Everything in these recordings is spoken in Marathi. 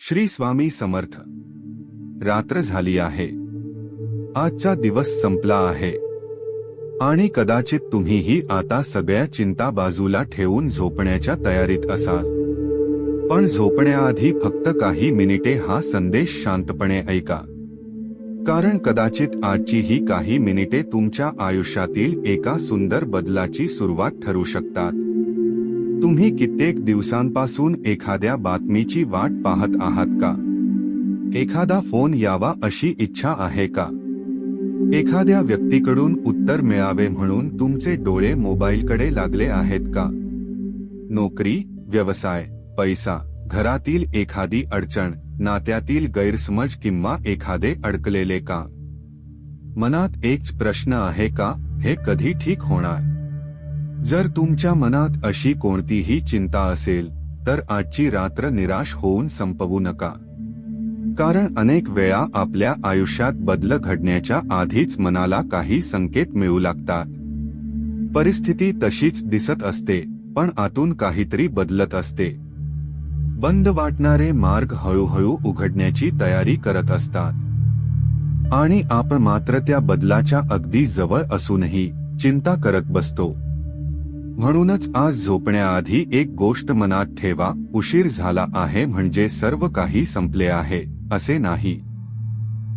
श्री स्वामी समर्थ. रात्र झाली आहे. आजचा दिवस संपला आहे आणि कदाचित तुम्हीही आता सगळ्या चिंता बाजूला ठेवून झोपण्याच्या तयारीत असाल. पण झोपण्याआधी फक्त काही मिनिटे हा संदेश शांतपणे ऐका, कारण कदाचित आजची ही काही मिनिटे तुमच्या आयुष्यातील एका सुंदर बदलाची सुरुवात ठरू शकतात. तुम्ही कित्येक दिवसांपासून एखाद्या बातमीची वाट पाहत आहात का? एखादा फोन यावा अशी इच्छा आहे का? एखाद्या व्यक्तीकडून उत्तर मिळावे म्हणून तुमचे डोळे मोबाईलकडे लागले आहेत का? नोकरी, व्यवसाय, पैसा, घरातील एखादी अडचण, नात्यातील गैरसमज किंवा एखादे अडकलेले का? मनात एकच प्रश्न आहे का, हे कधी ठीक होणार? जर तुमच्या मनात अशी कोणतीही चिंता असेल तर आजची रात्र निराश होऊन संपवू नका, कारण अनेक वेळा आपल्या आयुष्यात बदल घडण्याच्या आधीच मनाला काही संकेत मिळू लागतात. परिस्थिती तशीच दिसत असते, पण आतून काहीतरी बदलत असते. बंद वाटणारे मार्ग हळूहळू उघडण्याची तयारी करत असतात आणि आपण मात्र त्या बदलाच्या अगदी जवळ असूनही चिंता करत बसतो. म्हणूनच आज झोपण्याआधी एक गोष्ट मनात ठेवा, उशीर झाला आहे म्हणजे सर्व काही संपले आहे असे नाही.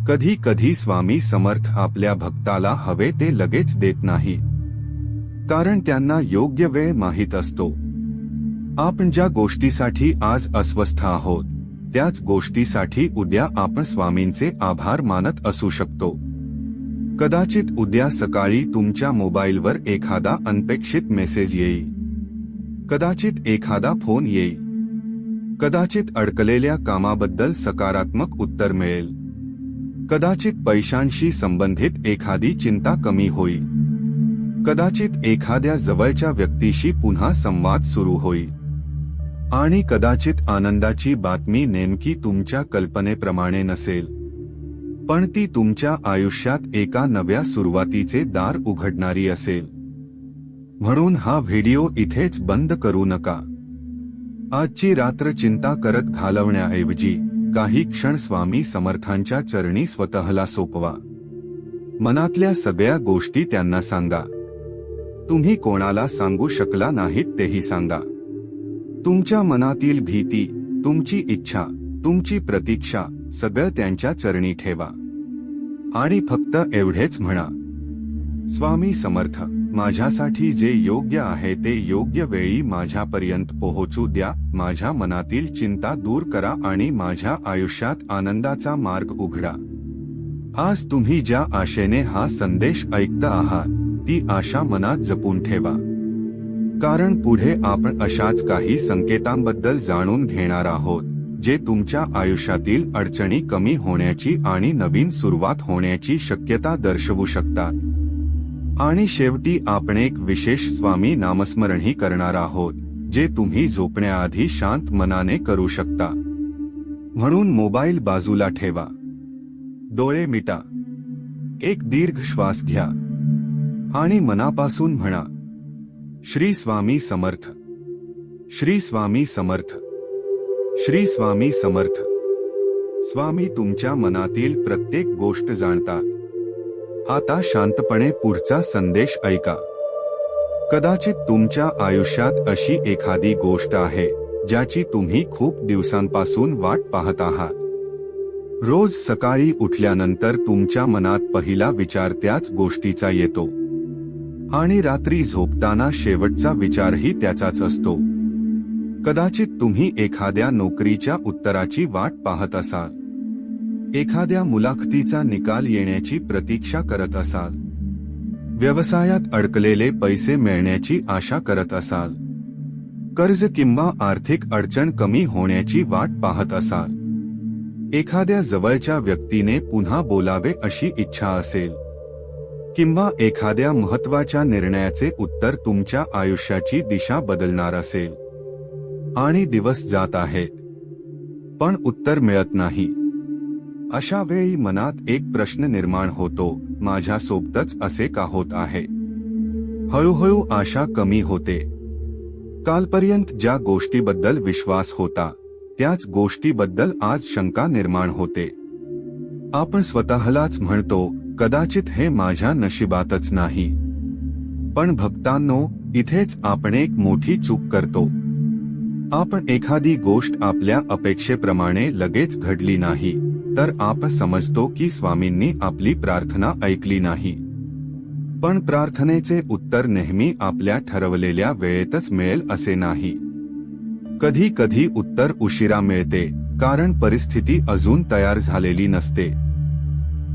कधी कधी स्वामी समर्थ आपल्या भक्ताला हवे ते लगेच देत नाही, कारण त्यांना योग्य वेळ माहीत असतो. आपण ज्या गोष्टीसाठी आज अस्वस्थ आहोत त्याच गोष्टीसाठी उद्या आपण स्वामींचे आभार मानत असू शकतो. कदाचित उद्या सकाळी तुमच्या मोबाईलवर एखादा अनपेक्षित मेसेज येईल, कदाचित एखादा फोन येईल, कदाचित अडकलेल्या कामाबद्दल सकारात्मक उत्तर मिळेल, कदाचित पैशांशी संबंधित एखादी चिंता कमी होईल, कदाचित एखाद्या जवळच्या व्यक्तीशी पुन्हा संवाद सुरू होईल आणि कदाचित आनंदाची बातमी नेमकी तुमच्या कल्पनेप्रमाणे नसेल, पण ती तुमच्या आयुष्यात एका नव्या सुरुवातीचे दार उघडणारी असेल. म्हणून हा व्हिडिओ इथेच बंद करू नका. आजची रात्र चिंता करत घालवण्याऐवजी काही क्षण स्वामी समर्थांच्या चरणी स्वतःला सोपवा. मनातल्या सगळ्या गोष्टी त्यांना सांगा. तुम्ही कोणाला सांगू शकला नाहीत तेही सांगा. तुमच्या मनातील भीती, तुमची इच्छा, तुमची प्रतीक्षा सगळं त्यांच्या चरणी ठेवा आणि फक्त एवढेच म्हणा, स्वामी समर्थ, माझ्यासाठी जे योग्य आहे ते योग्य वेळी माझ्यापर्यंत पोहोचू द्या. माझ्या मनातील चिंता दूर करा आणि माझ्या आयुष्यात आनंदाचा मार्ग उघडा. आज तुम्ही ज्या आशेने हा संदेश ऐकता आहात ती आशा मनात जपून ठेवा, कारण पुढे आपण अशाच काही संकेतांबद्दल जाणून घेणार आहोत जे तुमच्या आयुष्यातील अडचणी कमी होण्याची आणि नवीन सुरुवात होण्याची शक्यता दर्शवू शकतात. आणि शेवटी आपण एक विशेष स्वामी नामस्मरणही करणार आहोत जे तुम्ही झोपण्याआधी शांत मनाने करू शकता. म्हणून मोबाईल बाजूला ठेवा, डोळे मिटा, एक दीर्घ श्वास घ्या आणि मनापासून म्हणा, श्री स्वामी समर्थ, श्री स्वामी समर्थ, श्री स्वामी समर्थ. स्वामी तुमच्या मनातील प्रत्येक गोष्ट जाणतात. आता शांतपणे पुढचा संदेश ऐका. कदाचित तुमच्या आयुष्यात अशी एखादी गोष्ट आहे ज्याची तुम्ही खूप दिवसांपासून वाट पाहत आहात. रोज सकाळी उठल्यानंतर तुमच्या मनात पहिला विचार त्याच गोष्टीचा येतो आणि रात्री झोपताना शेवटचा विचारही त्याचाच असतो. कदाचित तुम्ही एखाद्या नोकरीच्या उत्तराची वाट पाहत असाल, एखाद्या मुलाखतीचा निकाल येण्याची प्रतीक्षा करत असाल, व्यवसायात अडकलेले पैसे मिळण्याची आशा करत असाल, कर्ज किंवा आर्थिक अडचण कमी होण्याची वाट पाहत असाल, एखाद्या जवळच्या व्यक्तीने पुन्हा बोलावे अशी इच्छा असेल, किंवा एखाद्या महत्त्वाच्या निर्णयाचे उत्तर तुमच्या आयुष्याची दिशा बदलणार असेल आणि दिवस जात आहेत पण उत्तर मिळत नाही. अशा वेळी मनात एक प्रश्न निर्माण होतो, माझ्यासोबतच असे का होत आहे? हळूहळू आशा कमी होते. कालपर्यंत ज्या गोष्टीबद्दल विश्वास होता त्याच गोष्टीबद्दल आज शंका निर्माण होते. आपण स्वतःलाच म्हणतो, कदाचित हे माझ्या नशिबातच नाही. पण भक्तांनो, इथेच आपण एक मोठी चूक करतो. आपण एखादी गोष्ट आपल्या अपेक्षेप्रमाणे लगेच घडली नाही, तर आपण समजतो की स्वामींनी आपली प्रार्थना ऐकली नाही. पण प्रार्थनेचे उत्तर नेहमी आपल्या ठरवलेल्या वेळेतच मिळेल असे नाही. कधी कधी उत्तर उशिरा मिळते, कारण परिस्थिती अजून तयार झालेली नसते.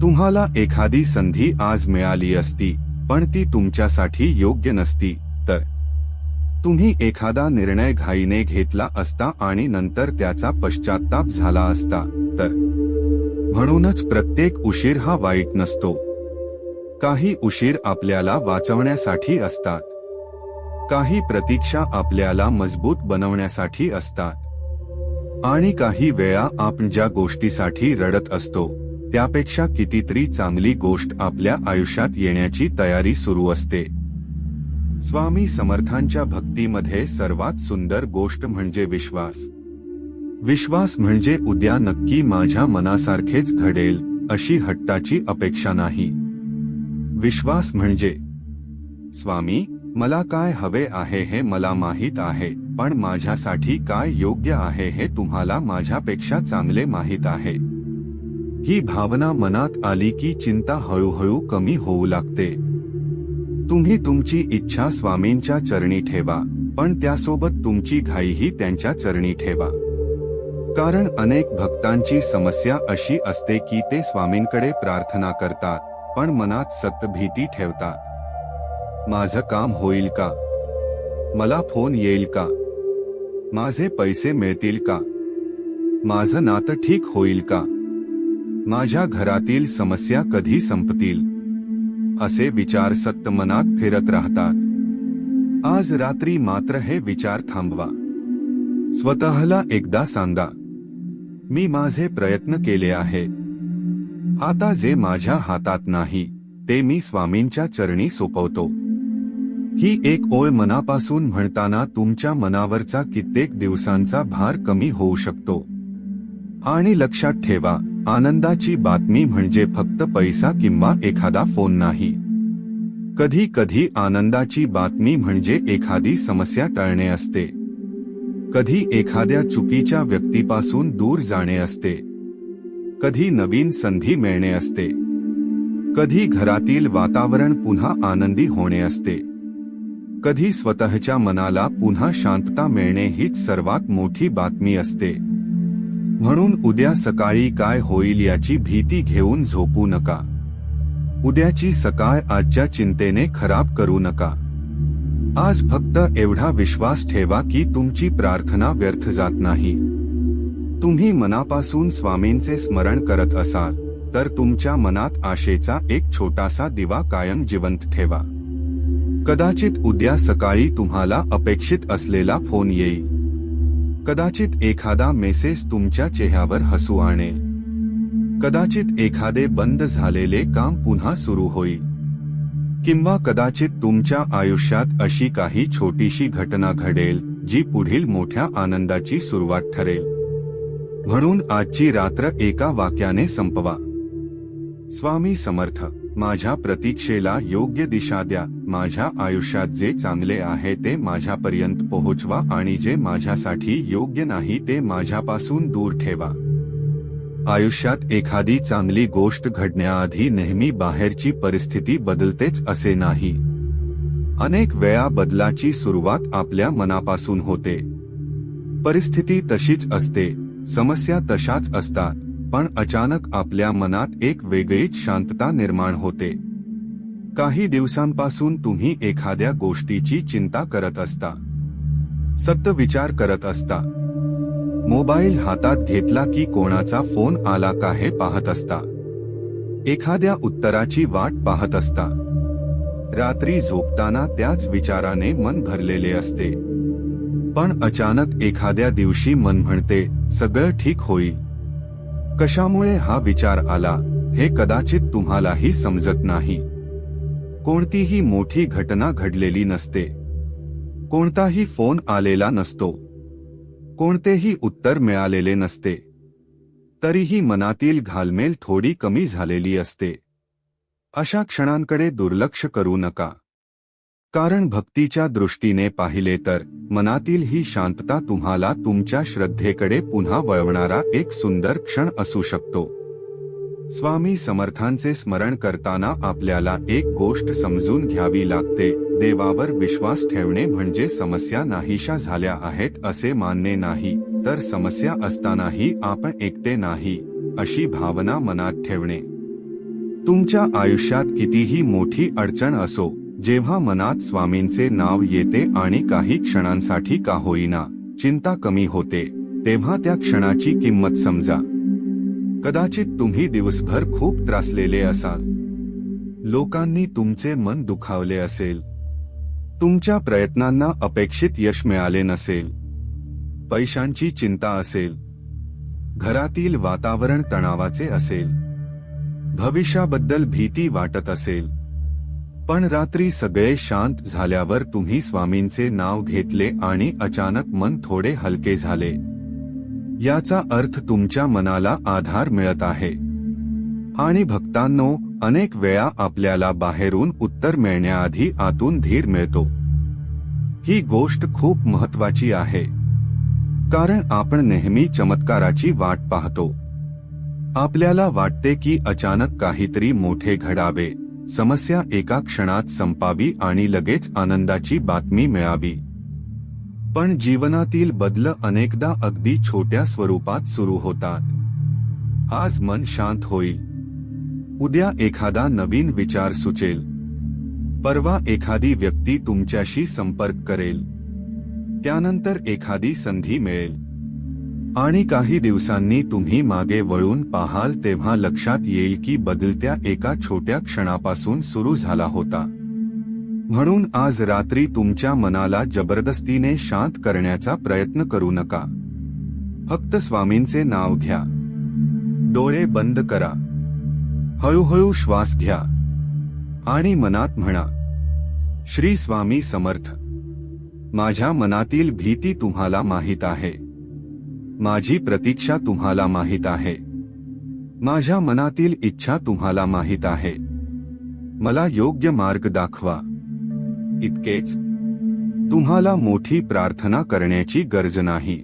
तुम्हाला एखादी संधी आज मिळाली असती, पण ती तुमच्यासाठी योग्य नसती, तर तुम्ही एखादा निर्णय घाईने घेतला असता आणि नंतर त्याचा पश्चात्ताप झाला असता, तर म्हणूनच प्रत्येक उशीर हा वाईट नसतो. काही उशीर आपल्याला वाचवण्यासाठी असतात. काही प्रतीक्षा आपल्याला मजबूत बनवण्यासाठी असतात. आणि काही वेळा आपण ज्या गोष्टीसाठी रडत असतो, त्यापेक्षा कितीतरी चांगली गोष्ट आपल्या आयुष्यात येण्याची तयारी सुरू असते. स्वामी समर्थांच्या भक्तीमध्ये सर्वात सुंदर गोष्ट म्हणजे विश्वास. विश्वास म्हणजे उद्या नक्की माझ्या मनासारखेच घडेल अशी हट्टाची अपेक्षा नाही. विश्वास म्हणजे, स्वामी, मला काय हवे आहे हे मला माहीत आहे, पण माझ्यासाठी काय योग्य आहे हे तुम्हाला माझ्यापेक्षा चांगले माहीत आहे. ही भावना मनात आली की चिंता हळूहळू कमी होऊ लागते. तुम्ही तुमची इच्छा स्वामींच्या चरणी ठेवा, पण त्यासोबत तुमची घाईही त्यांच्या चरणी ठेवा. कारण अनेक भक्तांची समस्या अशी असते की ते स्वामींकडे प्रार्थना करतात, पण मनात सतत भीती ठेवतात. माझं काम होईल का? मला फोन येईल का? माझे पैसे मिळतील का? माझं नातं ठीक होईल का? माझ्या घरातील समस्या कधी संपतील? असे विचार सतत मनात फिरत राहतात. आज रात्री मात्र हे विचार थांबवा. स्वतःला एकदा सांगा, मी माझे प्रयत्न केले आहेत. आता जे माझ्या हातात नाही, ते मी स्वामींच्या चरणी सोपवतो. ही एक ओळ मनापासून म्हणताना तुमच्या मनावरचा कित्येक दिवसांचा भार कमी होऊ शकतो. आणि लक्षात ठेवा, आनंदाची बातमी म्हणजे फक्त पैसा किंवा एखादा फोन नाही. कधी कधी आनंदाची बातमी म्हणजे एखादी समस्या टळणे असते. कधी एखाद्या चुकीच्या व्यक्तीपासून दूर जाणे असते. कधी नवीन संधी मिळणे असते. कधी घरातील वातावरण पुन्हा आनंदी होणे असते. कधी स्वतःच्या मनाला पुन्हा शांतता मिळणे हीच सर्वात मोठी बातमी असते. म्हणून उद्या सकाळी काय होईल याची भीती घेऊन झोपू नका. उद्याची सकाळ आजच्या चिंतेने खराब करू नका. आज फक्त एवढा विश्वास ठेवा की तुमची प्रार्थना व्यर्थ जात नाही. तुम्ही मनापासून स्वामींचे स्मरण करत असाल, तर तुमच्या मनात आशेचा एक छोटासा दिवा कायम जिवंत ठेवा. कदाचित उद्या सकाळी तुम्हाला अपेक्षित असलेला फोन येईल. कदाचित एखादा मेसेज तुमच्या चेहऱ्यावर हसू आणेल. कदाचित एखादे बंद झालेले काम पुन्हा सुरू होईल. किंवा कदाचित तुमच्या आयुष्यात अशी काही छोटीशी घटना घडेल जी पुढील मोठ्या आनंदाची सुरुवात ठरेल. म्हणून आजची रात्र एका वाक्याने संपवा. स्वामी समर्थ, माझ्या प्रतीक्षेला योग्य दिशा द्या. माझ्या आयुष्यात जे चांगले आहे ते माझ्यापर्यंत पोहोचवा आणि जे माझ्यासाठी योग्य नाही ते माझ्यापासून दूर ठेवा. आयुष्यात एखादी चांगली गोष्ट घडण्याआधी नेहमी बाहेरची परिस्थिती बदलतेच असे नाही. अनेक वेळा बदलाची सुरुवात आपल्या मनापासून होते. परिस्थिती तशीच असते, समस्या तशाच असतात, पण अचानक आपल्या मनात एक वेगळीच शांतता निर्माण होते. काही दिवसांपासून तुम्ही एखाद्या गोष्टीची चिंता करत असता. सतत विचार करत असता. मोबाईल हातात घेतला की कोणाचा फोन आला का हे पाहत असता. एखाद्या उत्तराची वाट पाहत असता. रात्री झोपताना त्याच विचाराने मन भरलेले असते. पण अचानक एखाद्या दिवशी मन म्हणते, सगळं ठीक होईल. कशामुळे हा विचार आला हे कदाचित तुम्हालाही समजत नाही. कोणतीही मोठी घटना घडलेली नसते. कोणताही फोन आलेला नसतो. कोणतेही उत्तर मिळालेले नसते तरीही मनातील घालमेल थोडी कमी झालेली असते. अशा क्षणांकडे दुर्लक्ष करू नका, कारण भक्तीच्या दृष्टीने पाहिले तर मनातील ही शांतता तुम्हाला तुमच्या श्रद्धेकडे पुन्हा वळवणारा एक सुंदर क्षण असू शकतो. स्वामी समर्थांचे स्मरण करताना आपल्याला एक गोष्ट समजून घ्यावी लागते. देवावर विश्वास ठेवणे म्हणजे समस्या नाहीशा झाल्या आहेत असे मानणे नाही, तर समस्या असतानाही आपण एकटे नाही अशी भावना मनात ठेवणे. तुमच्या आयुष्यात कितीही मोठी अडचण असो, जेव्हा मनात स्वामींचे नाव येते आणि काही क्षणांसाठी का होईना चिंता कमी होते, तेव्हा त्या क्षणाची किंमत समजा. कदाचित तुम्ही दिवसभर खूप त्रासलेले असाल, लोकांनी तुमचे मन दुखावले असेल, तुमच्या प्रयत्नांना अपेक्षित यश मिळाले नसेल, पैशांची चिंता असेल, घरातील वातावरण तणावाचे असेल, भविष्याबद्दल भीती वाटत असेल. पण रात्री सगळे शांत झाल्यावर तुम्ही स्वामींचे नाव घेतले आणि अचानक मन थोडे हलके झाले. याचा अर्थ तुमच्या मनाला आधार मिळत आहे. आणि भक्तांनो, अनेक वेळा आपल्याला बाहेरून उत्तर मिळण्याआधी आतून धीर मिळतो. ही गोष्ट खूप महत्वाची आहे, कारण आपण नेहमी चमत्काराची वाट पाहतो. आपल्याला वाटते की अचानक काहीतरी मोठे घडावे, समस्या एका क्षणात संपावी आणि लगेच आनंदाची बातमी मिळावी. पण जीवनातील बदल अनेकदा अगदी छोट्या स्वरूपात सुरू होतात. आज मन शांत होईल, उद्या एखादा नवीन विचार सुचेल, परवा एखादी व्यक्ती तुमच्याशी संपर्क करेल, त्यानंतर एखादी संधी मिळेल, आणि काही दिवसांनी तुम्ही मागे वळून पाहाल तेव्हा लक्षात येईल की बदलत्या एका छोट्या क्षणापासून सुरू झाला होता. म्हणून आज रात्री तुमच्या मनाला जबरदस्तीने शांत करण्याचा प्रयत्न करू नका. फक्त स्वामींचे नाव घ्या, डोळे बंद करा, हळूहळू श्वास घ्या आणि मनात म्हणा, श्री स्वामी समर्थ. माझ्या मनातील भीती तुम्हाला माहीत आहे, माझी प्रतीक्षा तुम्हाला माहीत आहे, माझ्या मनातील इच्छा तुम्हाला माहीत आहे. मला योग्य मार्ग दाखवा. इतकेच. तुम्हाला मोठी प्रार्थना करण्याची गरज नाही.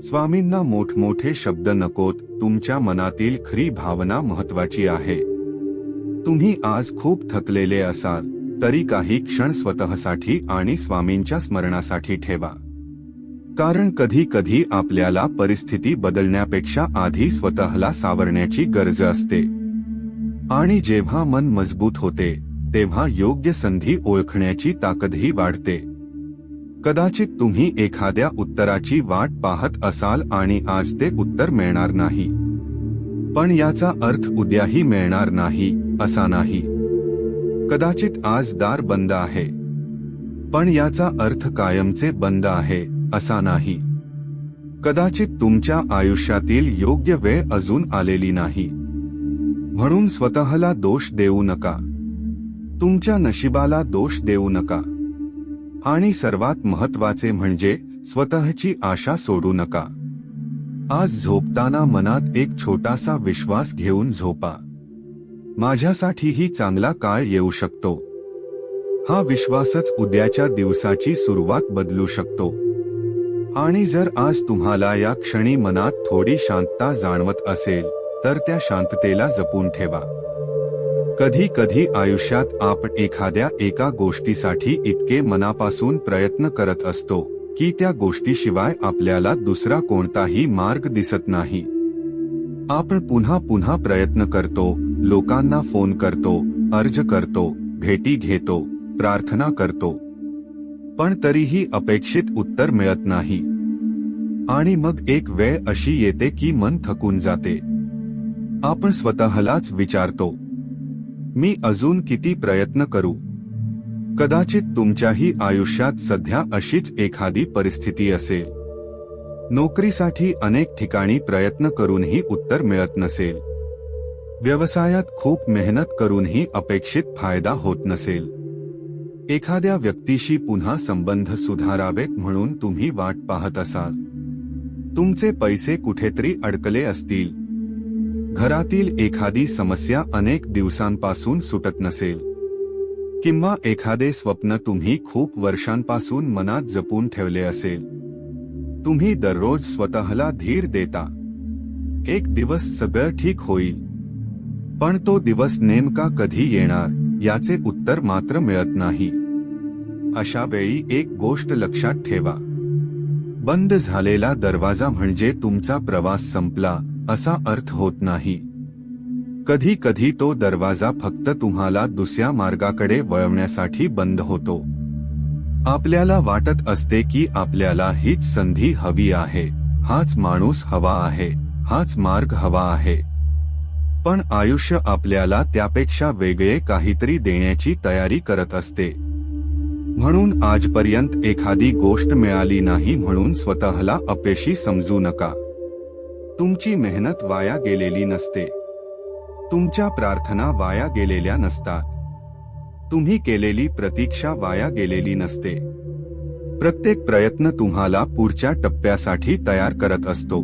स्वामींना मोठमोठे शब्द नकोत, तुमच्या मनातील खरी भावना महत्वाची आहे. तुम्ही आज खूप थकलेले असाल तरी काही क्षण स्वतःसाठी आणि स्वामींच्या स्मरणासाठी ठेवा. कारण कधी कधी आपल्याला परिस्थिती बदलण्यापेक्षा आधी स्वतःला सावरण्याची गरज असते. आणि जेव्हा मन मजबूत होते तेव्हा योग्य संधी ओळखण्याची ताकदही वाढते. कदाचित तुम्ही एखाद्या उत्तराची वाट पाहत असाल आणि आज ते उत्तर मिळणार नाही, पण याचा अर्थ उद्याही मिळणार नाही असा नाही. कदाचित आज दार बंद आहे, पण याचा अर्थ कायमचे बंद आहे असा नाही. कदाचित तुमच्या आयुष्यातील योग्य वेळ अजून आलेली नाही. म्हणून स्वतःला दोष देऊ नका, तुमच्या नशिबाला दोष देऊ नका, आणि सर्वात महत्वाचे म्हणजे स्वतःची आशा सोडू नका. आज झोपताना मनात एक छोटासा विश्वास घेऊन झोपा, माझ्यासाठीही चांगला काळ येऊ शकतो. हा विश्वासच उद्याच्या दिवसाची सुरुवात बदलू शकतो. आणि जर आज तुम्हाला या क्षणी मनात थोडी शांतता जाणवत असेल तर त्या शांततेला जपून ठेवा. कधी कधी आयुष्यात आपण एका गोष्टीसाठी इतके मनापासून प्रयत्न करत असतो की त्या गोष्टीशिवाय आपल्याला दुसरा कोणताही मार्ग दिसत नाही. आपण पुन्हा पुन्हा प्रयत्न करतो, लोकांना फोन करतो, अर्ज करतो, भेटी घेतो, प्रार्थना करतो, पण तरीही अपेक्षित उत्तर मिळत नाही. आणि मग एक वेळ अशी येते की मन थकून जाते. आपण स्वतःलाच विचारतो, मी अजून किती प्रयत्न करू? कदाचित तुमच्याही आयुष्यात सध्या अशीच एखादी परिस्थिती असेल. नोकरीसाठी अनेक ठिकाणी प्रयत्न करूनही उत्तर मिळत नसेल. व्यवसायात खूप मेहनत करूनही अपेक्षित फायदा होत नसेल. एखाद्या व्यक्तीशी पुन्हा संबंध सुधारावेत म्हणून तुम्ही वाट पाहत असाल, तुमचे पैसे कुठेतरी अडकले असतील, घरातील एखादी समस्या अनेक दिवसांपासून सुटत नसेल, किंवा एखादे स्वप्न तुम्ही खूप वर्षांपासून मनात जपून ठेवले असेल. तुम्ही दररोज स्वतःला धीर देता, एक दिवस सगळं ठीक होईल, पण तो दिवस नेमका कधी येणार याचे उत्तर मात्र मिळत नाही. अशा वेळी एक गोष्ट लक्षात ठेवा, बंद झालेला दरवाजा म्हणजे तुमचा प्रवास संपला असा अर्थ होत नाही. कधी कधी तो दरवाजा फक्त तुम्हाला दुसऱ्या मार्गाकडे वळवण्यासाठी बंद होतो. आपल्याला वाटत असते की आपल्याला हीच संधी हवी आहे, हाच माणूस हवा आहे, हाच मार्ग हवा आहे, पण आयुष्य आपल्याला त्यापेक्षा वेगळे काहीतरी देण्याची तयारी करत असते. म्हणून आजपर्यंत एखादी गोष्ट मिळाली नाही म्हणून स्वतःला अपयशी समजू नका. तुमची मेहनत वाया गेलेली नसते, तुमच्या प्रार्थना वाया गेलेल्या नसतात, तुम्ही केलेली प्रतीक्षा वाया गेलेली नसते. प्रत्येक प्रयत्न तुम्हाला पुढच्या टप्प्यासाठी तयार करत असतो.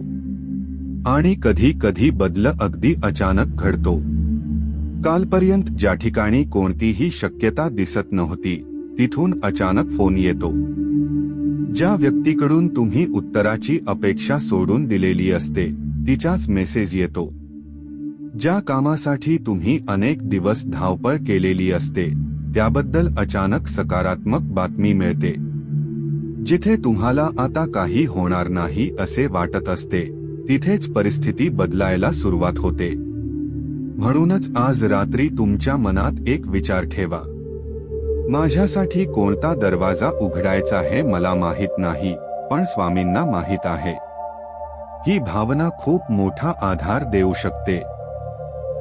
आणि कधी कधी बदल अगदी अचानक घडतो. कालपर्यंत ज्या ठिकाणी कोणतीही शक्यता दिसत नव्हती तिथून अचानक फोन येतो. ज्या व्यक्तीकडून तुम्ही उत्तराची अपेक्षा सोडून दिलेली असते तिचाच मेसेज येतो. ज्या कामासाठी तुम्ही अनेक दिवस धावपळ केलेली असते त्याबद्दल अचानक सकारात्मक बातमी मिळते. जिथे तुम्हाला आता काही होणार नाही असे वाटत असते तिथेच परिस्थिती बदलायला सुरुवात होते. म्हणूनच आज रात्री तुमच्या मनात एक विचार ठेवा, माझ्यासाठी कोणता दरवाजा उघडायचा हे मला माहित नाही, पण स्वामींना माहित आहे. ही भावना खूप मोठा आधार देऊ शकते,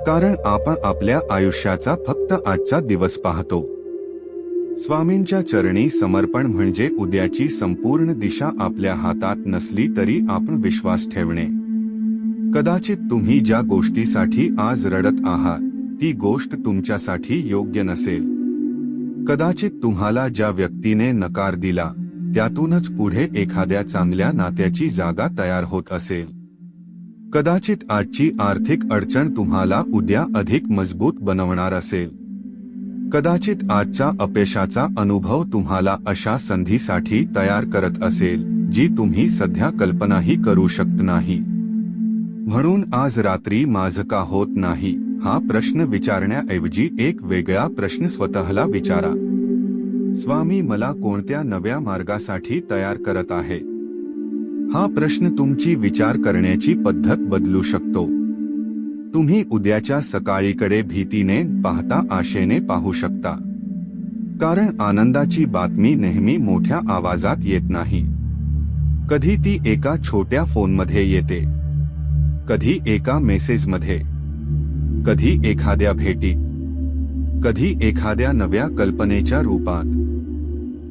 कारण आपण आपल्या आयुष्याचा फक्त आजचा दिवस पाहतो. स्वामींच्या चरणी समर्पण म्हणजे उद्याची संपूर्ण दिशा आपल्या हातात नसली तरी आपण विश्वास ठेवणे. कदाचित तुम्ही ज्या गोष्टीसाठी आज रडत आहात ती गोष्ट तुमच्यासाठी योग्य नसेल. कदाचित तुम्हाला ज्या व्यक्तीने नकार दिला त्यातूनच पुढे एखाद्या चांगल्या नात्याची जागा तयार होत असेल. कदाचित आजची आर्थिक अडचण तुम्हाला उद्या अधिक मजबूत बनवणार असेल. कदाचित आजचा अपयशाचा अनुभव तुम्हाला अशा संधीसाठी तयार करत असेल जी तुम्ही सध्या कल्पनाही करू शकत नाही. म्हणून आज रात्री माझं का होत नाही हा प्रश्न विचारण्याऐवजी एक वेगळा प्रश्न स्वतःला विचारा. स्वामी मला कोणत्या नव्या मार्गासाठी तयार करत आहे? हा प्रश्न तुमची विचार करण्याची पद्धत बदलू शकतो. तुम्ही उद्याच्या सकाळीकडे भीतीने पाहता आशेने पाहू शकता. कारण आनंदाची बातमी नेहमी मोठ्या आवाजात येत नाही. कधी ती एका छोट्या फोनमध्ये येते, कधी एका मेसेजमध्ये, कधी एखाद्या भेटीत, कधी एखाद्या नव्या कल्पनेच्या रूपात,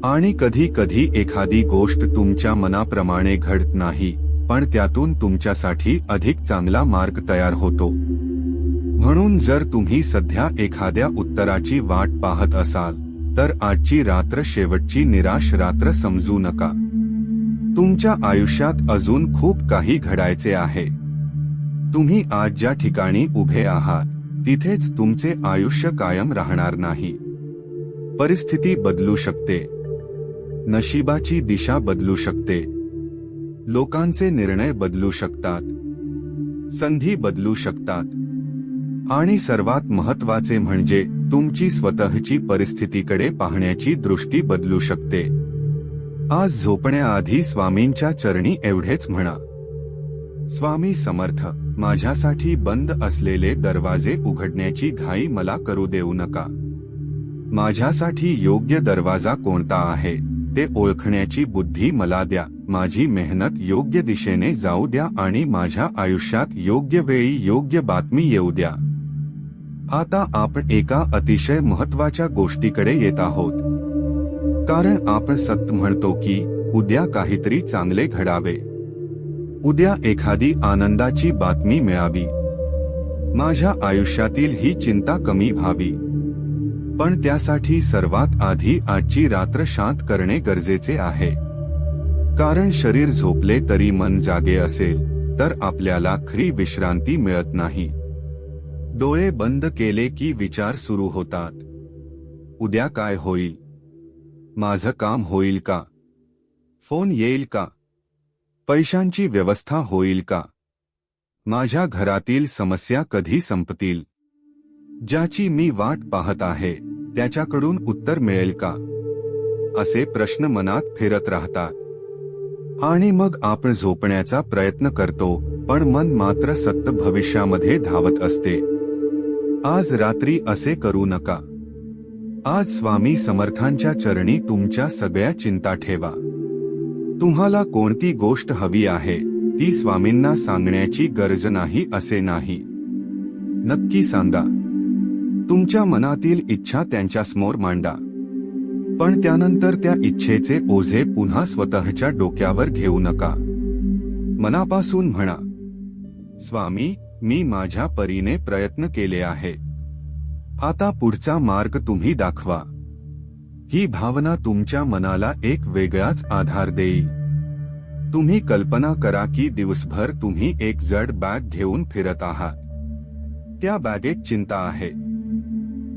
आणि कधी कधी एखादी गोष्ट तुमच्या मनाप्रमाणे घडत नाही पण त्यातून तुमच्यासाठी अधिक चांगला मार्ग तयार होतो. म्हणून जर तुम्ही सध्या एखाद्या उत्तराची वाट पाहत असाल तर आजची रात्र शेवटची निराश रात्र समजू नका. तुमच्या आयुष्यात अजून खूप काही घडायचे आहे. तुम्ही आज ज्या ठिकाणी उभे आहात तिथेच तुमचे आयुष्य कायम राहणार नाही. परिस्थिती बदलू शकते, नशिबाची दिशा बदलू शकते, लोकांचे निर्णय बदलू शकतात, संधी बदलू शकतात, आणि सर्वात महत्त्वाचे म्हणजे तुमची स्वतःची परिस्थितीकडे पाहण्याची दृष्टी बदलू शकते. आज झोपण्याआधी स्वामींच्या चरणी एवढेच म्हणा, स्वामी समर्थ, माझ्यासाठी बंद असलेले दरवाजे उघडण्याची घाई मला करू देऊ नका. माझ्यासाठी योग्य दरवाजा कोणता आहे ते ओळखण्याची बुद्धी मला द्या. माझी मेहनत योग्य दिशेने जाऊ द्या आणि माझ्या आयुष्यात योग्य वेळी योग्य बातमी येऊ द्या. आता आपण एका अतिशय महत्त्वाच्या गोष्टीकडे येत आहोत. कारण आपण सत्य म्हणतो की उद्या काहीतरी चांगले घडावे, उद्या एखादी आनंदाची बातमी मिळावी, माझ्या आयुष्यातील ही चिंता कमी व्हावी. पण त्यासाठी सर्वात आधी आजची रात्र शांत करणे गरजेचे आहे. कारण शरीर झोपले तरी मन जागे असेल तर आपल्याला खरी विश्रांती मिळत नाही. डोळे बंद केले की विचार सुरू होतात. उद्या काय होईल? माझं काम होईल का? फोन येईल का? पैशांची व्यवस्था होईल का? माझ्या घरातील समस्या कधी संपतील? ज्याची मी वाट पाहत आहे त्याच्याकडून उत्तर मिळेल का? असे प्रश्न मनात फिरत राहतात. आणि मग आपण झोपण्याचा प्रयत्न करतो, पण मन मात्र सतत भविष्यामध्ये धावत असते. आज रात्री असे करू नका. आज स्वामी समर्थांच्या चरणी तुमच्या सगळ्या चिंता ठेवा. तुम्हाला कोणती गोष्ट हवी आहे ती स्वामींना सांगण्याची गरज नाही असे नाही. नक्की सांगा. तुमच्या मनातील इच्छा त्यांच्यासमोर मांडा. पण त्यानंतर त्या इच्छेचे ओझे पुन्हा स्वतःच्या डोक्यावर घेऊ नका. मनापासून म्हणा, स्वामी, मी माझ्या परीने प्रयत्न केले आहे. आता पुढचा मार्ग तुम्ही दाखवा. ही भावना तुमच्या मनाला एक वेगळाच आधार देईल. तुम्ही कल्पना करा की दिवसभर तुम्ही एक जड बॅग घेऊन फिरत आहात. त्या बॅगेत चिंता आहे,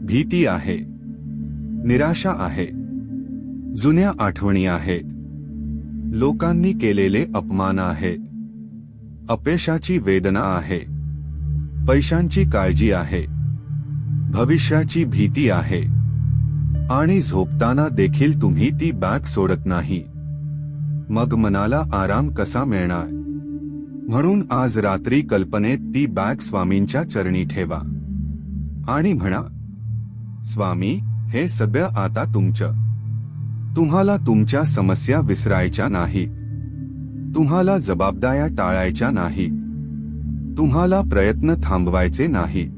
भीती आहे, निराशा आहे, जुन्या आठवणी आहेत, लोकांनी केलेले अपमान आहेत, अपयशाची वेदना आहे, पैशांची काळजी आहे, भविष्याची भीती आहे. आणि झोपताना देखील तुम्ही ती बॅग सोडत नाही. मग मनाला आराम कसा मिळणार? म्हणून आज रात्री कल्पनेत ती बॅग स्वामींच्या चरणी ठेवा आणि म्हणा, स्वामी, हे सगळं आता तुमचं. तुम्हाला तुमच्या समस्या विसरायच्या नाहीत. तुम्हाला जबाबदाऱ्या टाळायच्या नाहीत. तुम्हाला प्रयत्न थांबवायचे नाहीत.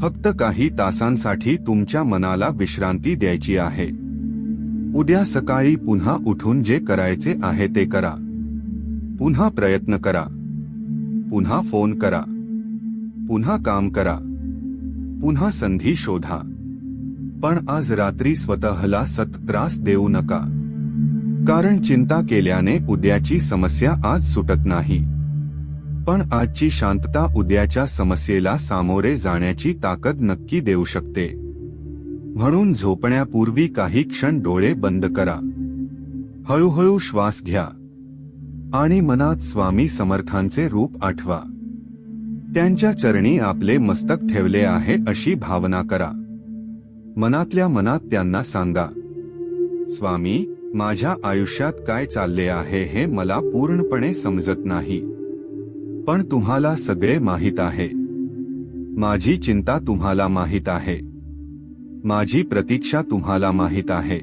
फक्त काही तासांसाठी तुमच्या मनाला विश्रांती द्यायची आहे. उद्या सकाळी पुन्हा उठून जे करायचे आहे ते करा. पुन्हा प्रयत्न करा. पुन्हा फोन करा. पुन्हा काम करा. पुन्हा संधी शोधा. पण आज रात्री स्वतःला सतत त्रास देऊ नका. कारण चिंता केल्याने उद्याची समस्या आज सुटत नाही. पण आजची शांतता उद्याच्या समस्येला सामोरे जाण्याची ताकद नक्की देऊ शकते. म्हणून झोपण्यापूर्वी काही क्षण डोळे बंद करा. हळूहळू श्वास घ्या आणि मनात स्वामी समर्थांचे रूप आठवा. त्यांच्या चरणी आपले मस्तक ठेवले आहे अशी भावना करा. मनातल्या मनात त्यांना सांगा, स्वामी, माझ्या आयुष्यात काय चालले आहे हे मला पूर्णपणे समजत नाही. पण तुम्हाला सगळे माहीत आहे. माझी चिंता तुम्हाला माहीत आहे. माझी प्रतीक्षा तुम्हाला माहीत आहे.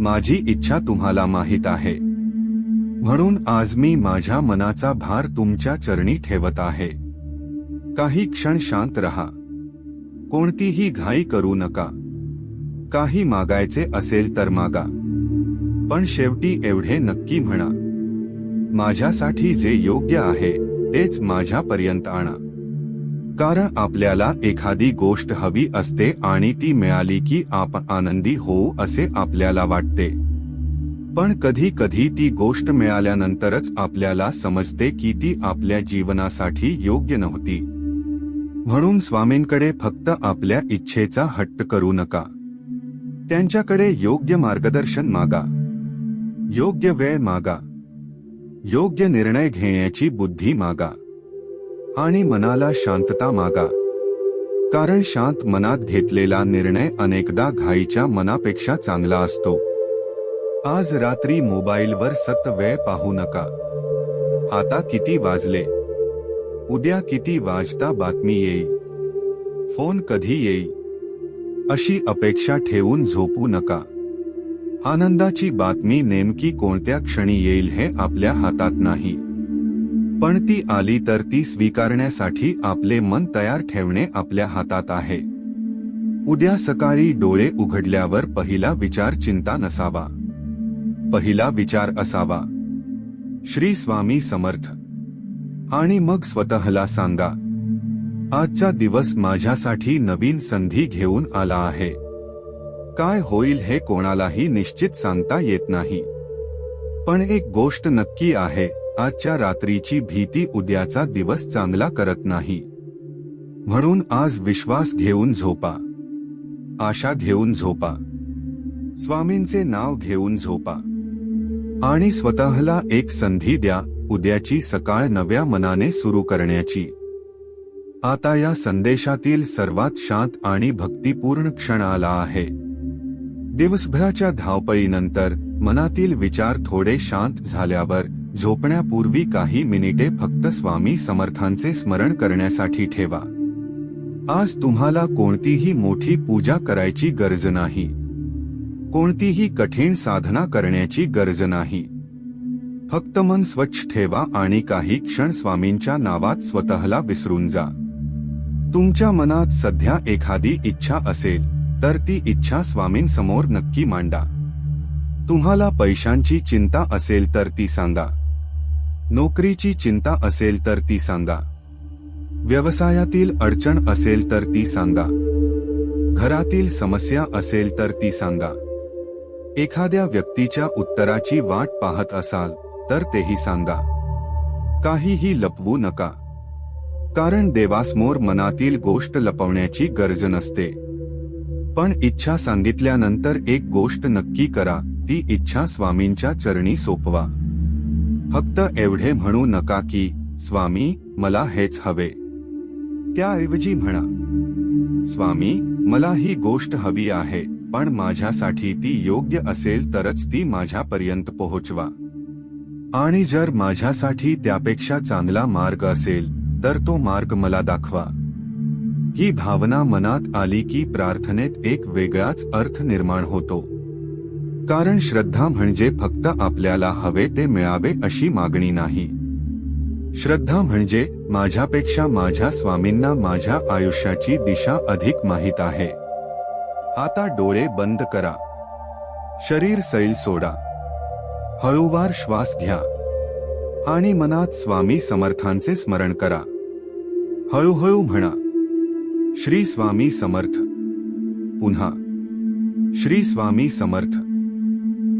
माझी इच्छा तुम्हाला माहीत आहे. म्हणून आज मी माझ्या मनाचा भार तुमच्या चरणी ठेवत आहे. काही क्षण शांत रहा. कोणतीही घाई करू नका. काही मागायचे असेल तर मागा. पण शेवटी एवढे नक्की म्हणा, माझ्यासाठी जे योग्य आहे तेच माझ्यापर्यंत आणा. कारण आपल्याला एखादी गोष्ट हवी असते आणि ती मिळाली की आपण आनंदी होऊ असे आपल्याला वाटते. पण कधी कधी ती गोष्ट मिळाल्यानंतरच आपल्याला समजते की ती आपल्या जीवनासाठी योग्य नव्हती. म्हणून स्वामींकडे फक्त आपल्या इच्छेचा हट्ट करू नका. त्यांच्याकडे योग्य मार्गदर्शन मागा. योग्य वेळ मागा. योग्य निर्णय घेण्याची बुद्धी मागा. आणि मनाला शांतता मागा. कारण शांत मनात घेतलेला निर्णय अनेकदा घाईच्या मनापेक्षा चांगला असतो. आज रात्री मोबाईलवर सतत वेळ पाहू नका. आता किती वाजले? उद्या किती वाजता बातमी येईल? फोन कधी येईल? अशी अपेक्षा ठेवून झोपू नका. आनंदाची बातमी नेमकी कोणत्या क्षणी येईल हे आपल्या हातात नाही. पण ती आली तर ती स्वीकारण्यासाठी आपले मन तयार ठेवणे आपल्या हातात आहे. उद्या सकाळी डोळे उघडल्यावर पहिला विचार चिंता नसावा. पहिला विचार असावा, श्री स्वामी समर्थ. आणि मग स्वतःला सांगा, आजचा दिवस माझ्यासाठी नवीन संधी घेऊन आला आहे. काय होईल हे कोणालाही निश्चित सांगता येत नाही. पण एक गोष्ट नक्की आहे, आजच्या रात्रीची भीती उद्याचा दिवस चांगला करत नाही. म्हणून आज विश्वास घेऊन झोपा, आशा घेऊन झोपा, स्वामींचे नाव घेऊन झोपा आणि स्वतःला एक संधी द्या उद्याची सकाळ नव्या मनाने सुरू करण्याची. आता या संदेशातील सर्वात शांत आणि भक्तिपूर्ण क्षण आला आहे. दिवसभराच्या धावपळीनंतर मनातील विचार थोडे शांत झाल्यावर झोपण्यापूर्वी काही मिनिटे फक्त स्वामी समर्थांचे स्मरण करण्यासाठी ठेवा. आज तुम्हाला कोणतीही मोठी पूजा करायची गरज नाही, कोणतीही कठीण साधना करण्याची गरज नाही. फक्त मन स्वच्छ ठेवा आणि काही क्षण स्वामींच्या नावात स्वतःला विसरून जा. तुमच्या मनात सध्या एखादी इच्छा असेल तर ती इच्छा स्वामींसमोर नक्की मांडा. तुम्हाला पैशांची चिंता असेल तर ती सांगा, नोकरीची चिंता असेल तर ती सांगा, व्यवसायातील अडचण असेल तर ती सांगा, घरातील समस्या असेल तर ती सांगा, एखाद्या व्यक्तीच्या उत्तराची वाट पाहत असाल तर तेही सांगा. काहीही लपवू नका, कारण देवासमोर मनातील गोष्ट लपवण्याची गरज नसते. पण इच्छा सांगितल्यानंतर एक गोष्ट नक्की करा, ती इच्छा स्वामींच्या चरणी सोपवा. फक्त एवढे म्हणू नका की स्वामी मला हेच हवे. त्याऐवजी म्हणा, स्वामी मला ही गोष्ट हवी आहे, पण माझ्यासाठी ती योग्य असेल तरच ती माझ्यापर्यंत पोहोचवा. आणि जर माझ्यासाठी त्यापेक्षा चांगला मार्ग असेल तर तो मार्ग मला दाखवा. ही भावना मनात आली की प्रार्थनेत एक वेगळाच अर्थ निर्माण होतो. कारण श्रद्धा म्हणजे फक्त आपल्याला हवे ते मिळावे अशी मागणी नाही. श्रद्धा म्हणजे माझ्यापेक्षा माझ्या स्वामींना माझ्या आयुष्याची दिशा अधिक माहीत आहे. आता डोळे बंद करा, शरीर सैल सोडा, हळूवार श्वास घ्या आणि मनात स्वामी समर्थांचे स्मरण करा. हळूहळू म्हणा, श्री स्वामी समर्थ. पुन्हा श्री स्वामी समर्थ.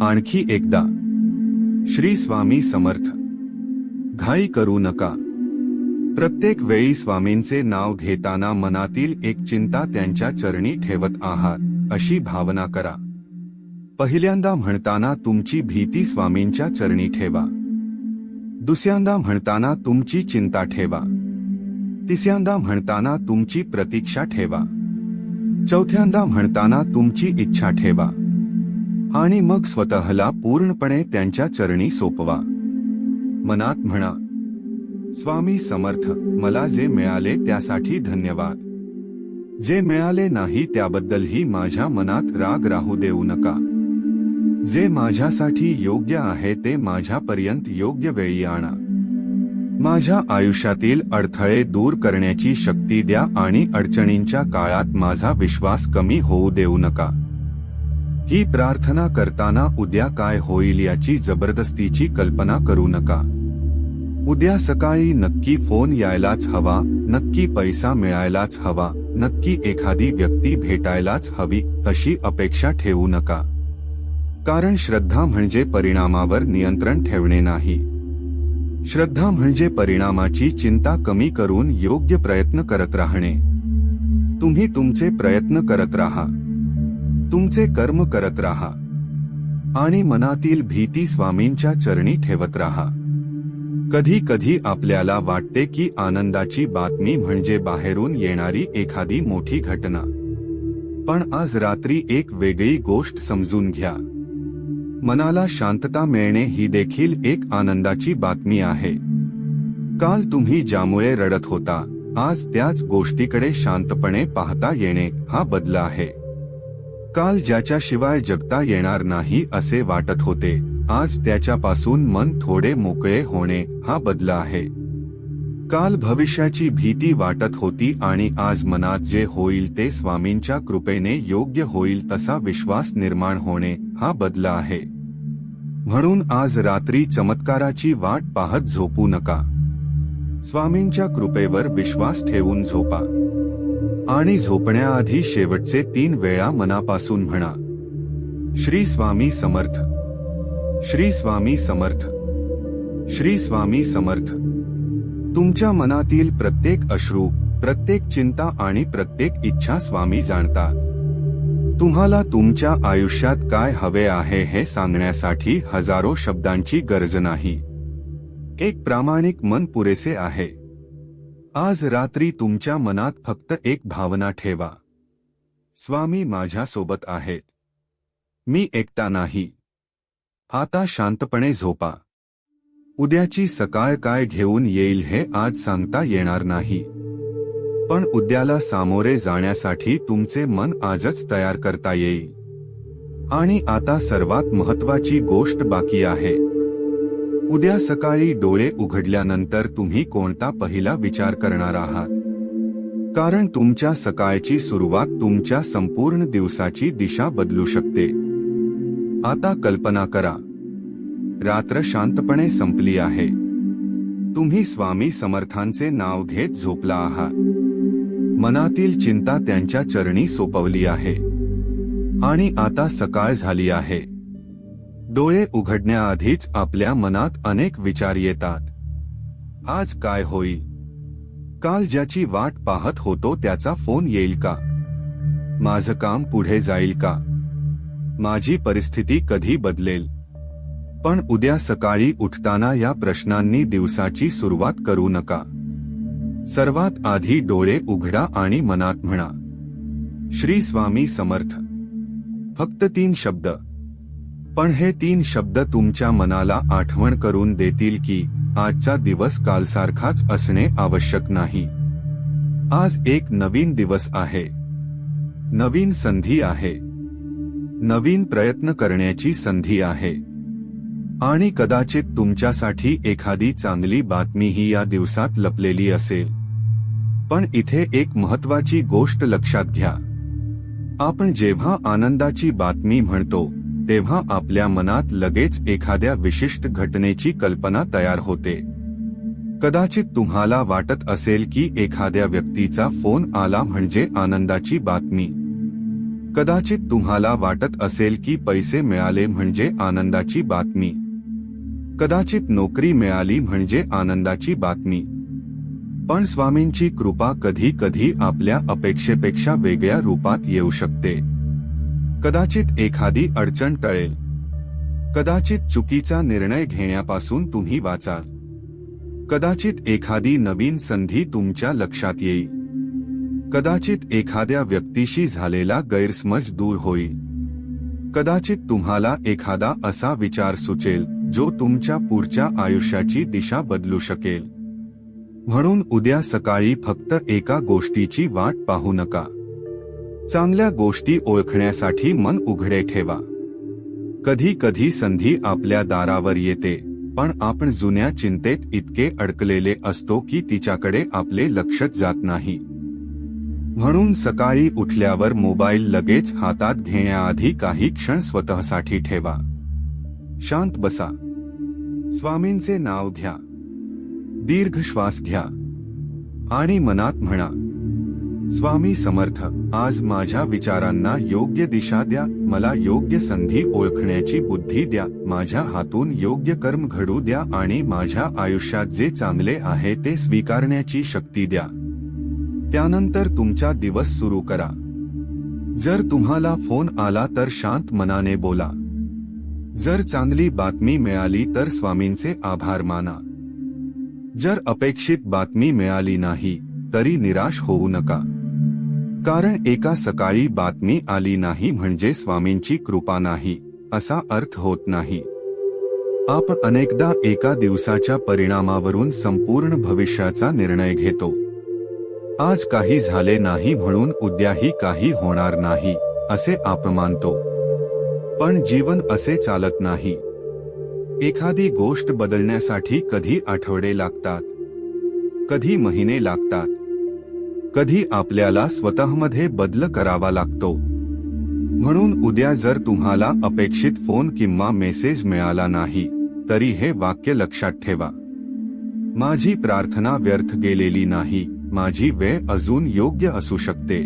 आणखी एकदा श्री स्वामी समर्थ. घाई करू नका. प्रत्येक वेळी स्वामींचे नाव घेताना मनातील एक चिंता त्यांच्या चरणी ठेवत आहात अशी भावना करा. पहिल्यांदा म्हणताना तुमची भीती स्वामींच्या चरणी ठेवा. दुसऱ्यांदा म्हणताना तुमची चिंता ठेवा. तिसऱ्यांदा म्हणताना तुमची प्रतीक्षा ठेवा. चौथ्यांदा म्हणताना तुमची इच्छा ठेवा. आणि मग स्वतःला पूर्णपणे त्यांच्या चरणी सोपवा. मनात म्हणा, स्वामी समर्थ, मला जे मिळाले त्यासाठी धन्यवाद. जे मिळाले नाही त्याबद्दलही माझ्या मनात राग राहू देऊ नका. जे माझ्यासाठी योग्य आहे ते माझ्यापर्यंत योग्य वेळी आणा. माझ्या आयुष्यातील अडथळे दूर करण्याची शक्ती द्या आणि अडचणींच्या काळात माझा विश्वास कमी होऊ देऊ नका. ही प्रार्थना करताना उद्या काय होईल याची जबरदस्तीची कल्पना करू नका. उद्या सकाळी नक्की फोन यायलाच हवा, नक्की पैसा मिळायलाच हवा, नक्की एखादी व्यक्ती भेटायलाच हवी अशी अपेक्षा ठेवू नका. कारण श्रद्धा म्हणजे परिणामावर नियंत्रण ठेवणे नाही. श्रद्धा म्हणजे परिणामाची चिंता कमी करून योग्य प्रयत्न करत राहणे. तुम्ही तुमचे प्रयत्न करत राहा, तुमचे कर्म करत राहा आणि मनातील भीती स्वामींच्या चरणी ठेवत राहा. कधी कधी आपल्याला वाटते की आनंदाची बातमी म्हणजे बाहेरून येणारी एखादी मोठी घटना. पण आज रात्री एक वेगळी गोष्ट समजून घ्या. मनाला शांतता मिळणे ही देखील एक आनंदाची बातमी आहे. काल तुम्ही ज्यामुळे रडत होता, आज त्याच गोष्टीकडे शांतपणे पाहता येणे हा बदल आहे. काल ज्याच्याशिवाय जगता येणार नाही असे वाटत होते, आज त्याच्यापासून मन थोडे मोकळे होणे हा बदल आहे. काल भविष्याची भीती वाटत होती आणि आज मनात जे होईल ते स्वामींच्या कृपेने योग्य होईल तसा विश्वास निर्माण होणे हा बदल आहे. म्हणून आज रात्री चमत्काराची वाट पाहत झोपू नका. स्वामींच्या कृपेवर विश्वास ठेवून झोपा आणि झोपण्याआधी शेवटचे 3 वेळा मनापासून म्हणा, श्री स्वामी समर्थ, श्री स्वामी समर्थ. श्री स्वामी समर्थ. तुमच्या मनातील प्रत्येक अश्रू, प्रत्येक चिंता आणि प्रत्येक इच्छा स्वामी जाणतात. तुम्हाला तुमच्या आयुष्यात काय हवे आहे हे सांगण्यासाठी हजारो शब्दांची गरज नाही. एक प्रामाणिक मन पुरेसे आहे. आज रात्री तुमच्या मनात फक्त एक भावना ठेवा. स्वामी माझ्या सोबत आहेत. मी एकटा नाही. आता शांतपणे झोपा. उद्याची सकाळ काय घेऊन येईल हे आज सांगता येणार नाही. पण उद्याला सामोरे जाण्यासाठी तुमचे मन आजच तयार करता येईल. आणि आता सर्वात महत्त्वाची गोष्ट बाकी आहे. उद्या सकाळी डोळे उघडल्यानंतर तुम्ही कोणता पहिला विचार करणार आहात? कारण तुमच्या सकाळची सुरुवात तुमच्या संपूर्ण दिवसाची दिशा बदलू शकते. आता कल्पना करा, रात्र शांतपणे संपली आहे. तुम्ही स्वामी समर्थांचे नाव घेत झोपला आहात. मनातील चिंता त्यांच्या चरणी सोपवली आहे. आणि आता सकाळ झाली आहे. डोळे उघडण्याआधीच आपल्या मनात अनेक विचार येतात. आज काय होईल? काल ज्याची वाट पाहत होतो त्याचा फोन येईल का? माझं काम पुढे जाईल का? माझी परिस्थिती कधी बदलेल? पण उद्या सकाळी उठताना या प्रश्नांनी दिवसाची सुरुवात करू नका. सर्वात आधी डोळे उघडा आणि मनात म्हणा, श्री स्वामी समर्थ. फक्त 3 शब्द. पण हे 3 शब्द तुमच्या मनाला आठवण करून देतील की आजचा दिवस कालसारखाच असणे आवश्यक नाही. आज एक नवीन दिवस आहे. नवीन संधी आहे. नवीन प्रयत्न करण्याची संधी आहे. आणि कदाचित तुमच्यासाठी एखादी चांगली बातमीही या दिवसात लपलेली असेल. पण इथे एक महत्त्वाची गोष्ट लक्षात घ्या. आपण जेव्हा आनंदाची बातमी म्हणतो तेव्हा आपल्या मनात लगेच एखाद्या विशिष्ट घटनेची कल्पना तयार होते. कदाचित तुम्हाला वाटत असेल की एखाद्या व्यक्तीचा फोन आला म्हणजे आनंदाची बातमी. कदाचित तुम्हाला वाटत असेल की पैसे मिळाले म्हणजे आनंदाची बातमी. कदाचित नोकरी मिळाली म्हणजे आनंदाची बातमी. पण स्वामींची कृपा कधी कधी आपल्या अपेक्षेपेक्षा वेगळ्या रूपात येऊ शकते. कदाचित एखादी अडचण टळेल. कदाचित चुकीचा निर्णय घेण्यापासून तुम्ही वाचाल. कदाचित एखादी नवीन संधी तुमच्या लक्षात येईल. कदाचित एखाद्या व्यक्तीशी झालेला गैरसमज दूर होईल. कदाचित तुम्हाला एखादा असा विचार सुचेल जो तुमच्या पुढच्या आयुष्याची दिशा बदलू शकेल. म्हणून उद्या सकाळी फक्त एका गोष्टीची वाट पाहू नका. चांगल्या गोष्टी ओळखण्यासाठी मन उघडे ठेवा. कधी कधी संधी आपल्या दारावर येते, पण आपण जुन्या चिंतेत इतके अडकलेले असतो की तिच्याकडे आपले लक्षच जात नाही. म्हणून सकाळी उठल्यावर मोबाईल लगेच हातात घेण्याआधी काही क्षण स्वतःसाठी ठेवा. शांत बसा. स्वामींचे नाव घ्या. दीर्घ श्वास घ्या. आणि मनात म्हणा, स्वामी समर्थ, आज माझ्या विचारांना योग्य दिशा द्या. मला योग्य संधी ओळखण्याची बुद्धी द्या. माझ्या हातून योग्य कर्म घडू द्या आणि माझ्या आयुष्यात जे चांगले आहे ते स्वीकारण्याची शक्ती द्या. त्यानंतर तुमचा दिवस सुरू करा. जर तुम्हाला फोन आला तर शांत मनाने बोला. जर चांगली बातमी मिळाली तर स्वामींचे आभार माना. जर अपेक्षित बातमी मिळाली नाही तरी निराश होऊ नका. कारण एका सकाळी बातमी आली नाही म्हणजे स्वामींची कृपा नाही असा अर्थ होत नाही. आपण अनेकदा एका दिवसाच्या परिणामावरून संपूर्ण भविष्याचा निर्णय घेतो. आज काही झाले नाही म्हणून उद्याही काही होणार नाही असे आपण मानतो. पण जीवन असे चालत नाही. एखादी गोष्ट बदलण्यासाठी कधी आठवडे लागतात, कधी महिने लागतात, कधी आपल्याला स्वतःमध्ये बदल करावा लागतो. म्हणून उद्या जर तुम्हाला अपेक्षित फोन किंवा मेसेज मिळाला नाही तरी हे वाक्य लक्षात ठेवा. माझी प्रार्थना व्यर्थ गेलेली नाही. माझी वेळ अजून योग्य असू शकते.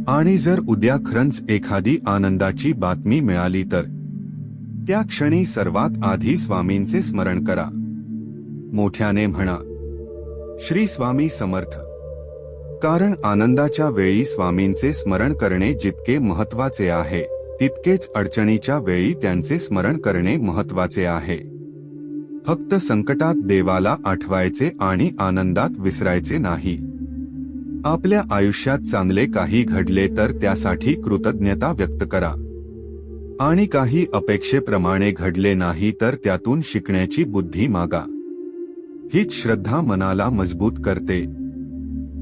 आणि जर उद्या खरंच एखादी आनंदाची बातमी मिळाली तर त्या क्षणी सर्वात आधी स्वामींचे स्मरण करा. मोठ्याने म्हणा, श्री स्वामी समर्थ. कारण आनंदाच्या वेळी स्वामींचे स्मरण करणे जितके महत्वाचे आहे, तितकेच अडचणीच्या वेळी त्यांचे स्मरण करणे महत्वाचे आहे. फक्त संकटात देवाला आठवायचे आणि आनंदात विसरायचे नाही. आपल्या आयुष्यात चांगले काही घडले तर त्यासाठी कृतज्ञता व्यक्त करा. आणि काही अपेक्षेप्रमाणे घडले नाही तर त्यातून शिकण्याची बुद्धी मागा. हीच श्रद्धा मनाला मजबूत करते.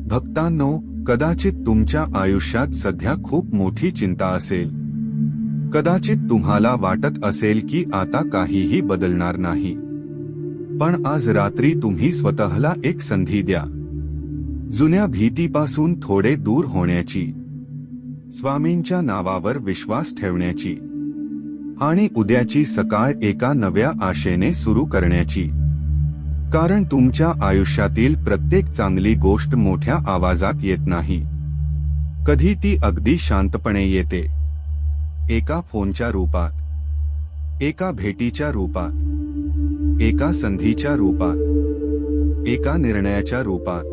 भक्तांनो, कदाचित तुमच्या आयुष्यात सध्या खूप मोठी चिंता असेल. कदाचित तुम्हाला वाटत असेल की आता काहीही बदलणार नाही. पण आज रात्री तुम्ही स्वतःला एक संधी द्या. जुन्या भीतीपासून थोडे दूर होण्याची, स्वामींच्या नावावर विश्वास ठेवण्याची आणि उद्याची सकाळ एका नव्या आशेने सुरू करण्याची. कारण तुमच्या आयुष्यातील प्रत्येक चांगली गोष्ट मोठ्या आवाजात येत नाही. कधी ती अगदी शांतपणे येते. एका फोनच्या रूपात, एका भेटीच्या रूपात, एका संधीच्या रूपात, एका निर्णयाच्या रूपात,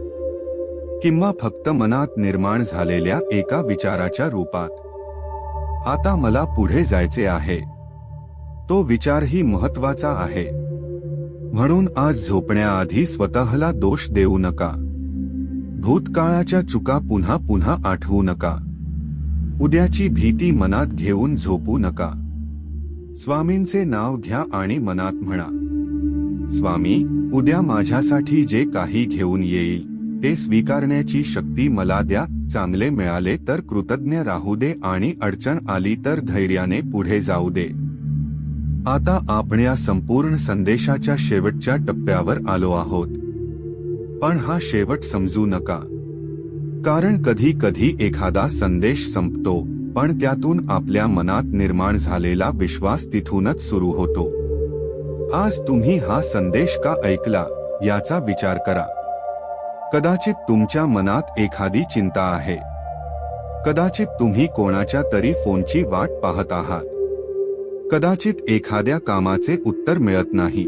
किंवा फक्त मनात निर्माण झालेल्या एका विचाराच्या रूपात. आता मला पुढे जायचे आहे. तो विचारही महत्वाचा आहे. म्हणून आज झोपण्याआधी स्वतःला दोष देऊ नका. भूतकाळाच्या चुका पुन्हा पुन्हा आठवू नका. उद्याची भीती मनात घेऊन झोपू नका. स्वामींचे नाव घ्या आणि मनात म्हणा, स्वामी, उद्या माझ्यासाठी जे काही घेऊन येईल ते स्वीकारण्याची शक्ती मला द्या. चांगले मिळाले तर कृतज्ञ राहू दे आणि अडचण आली तर धैर्याने पुढे जाऊ दे. आता आपण या संपूर्ण संदेशाच्या शेवटच्या टप्प्यावर आलो आहोत. पण हा शेवट समजू नका. कारण कधी कधी एखादा संदेश संपतो, पण त्यातून आपल्या मनात निर्माण झालेला विश्वास तिथूनच सुरू होतो. आज तुम्ही हा संदेश का ऐकला याचा विचार करा. कदाचित तुमच्या मनात एखादी चिंता आहे. कदाचित तुम्ही कोणाच्या तरी फोनची वाट पाहत आहात. कदाचित एखाद्या कामाचे उत्तर मिळत नाही.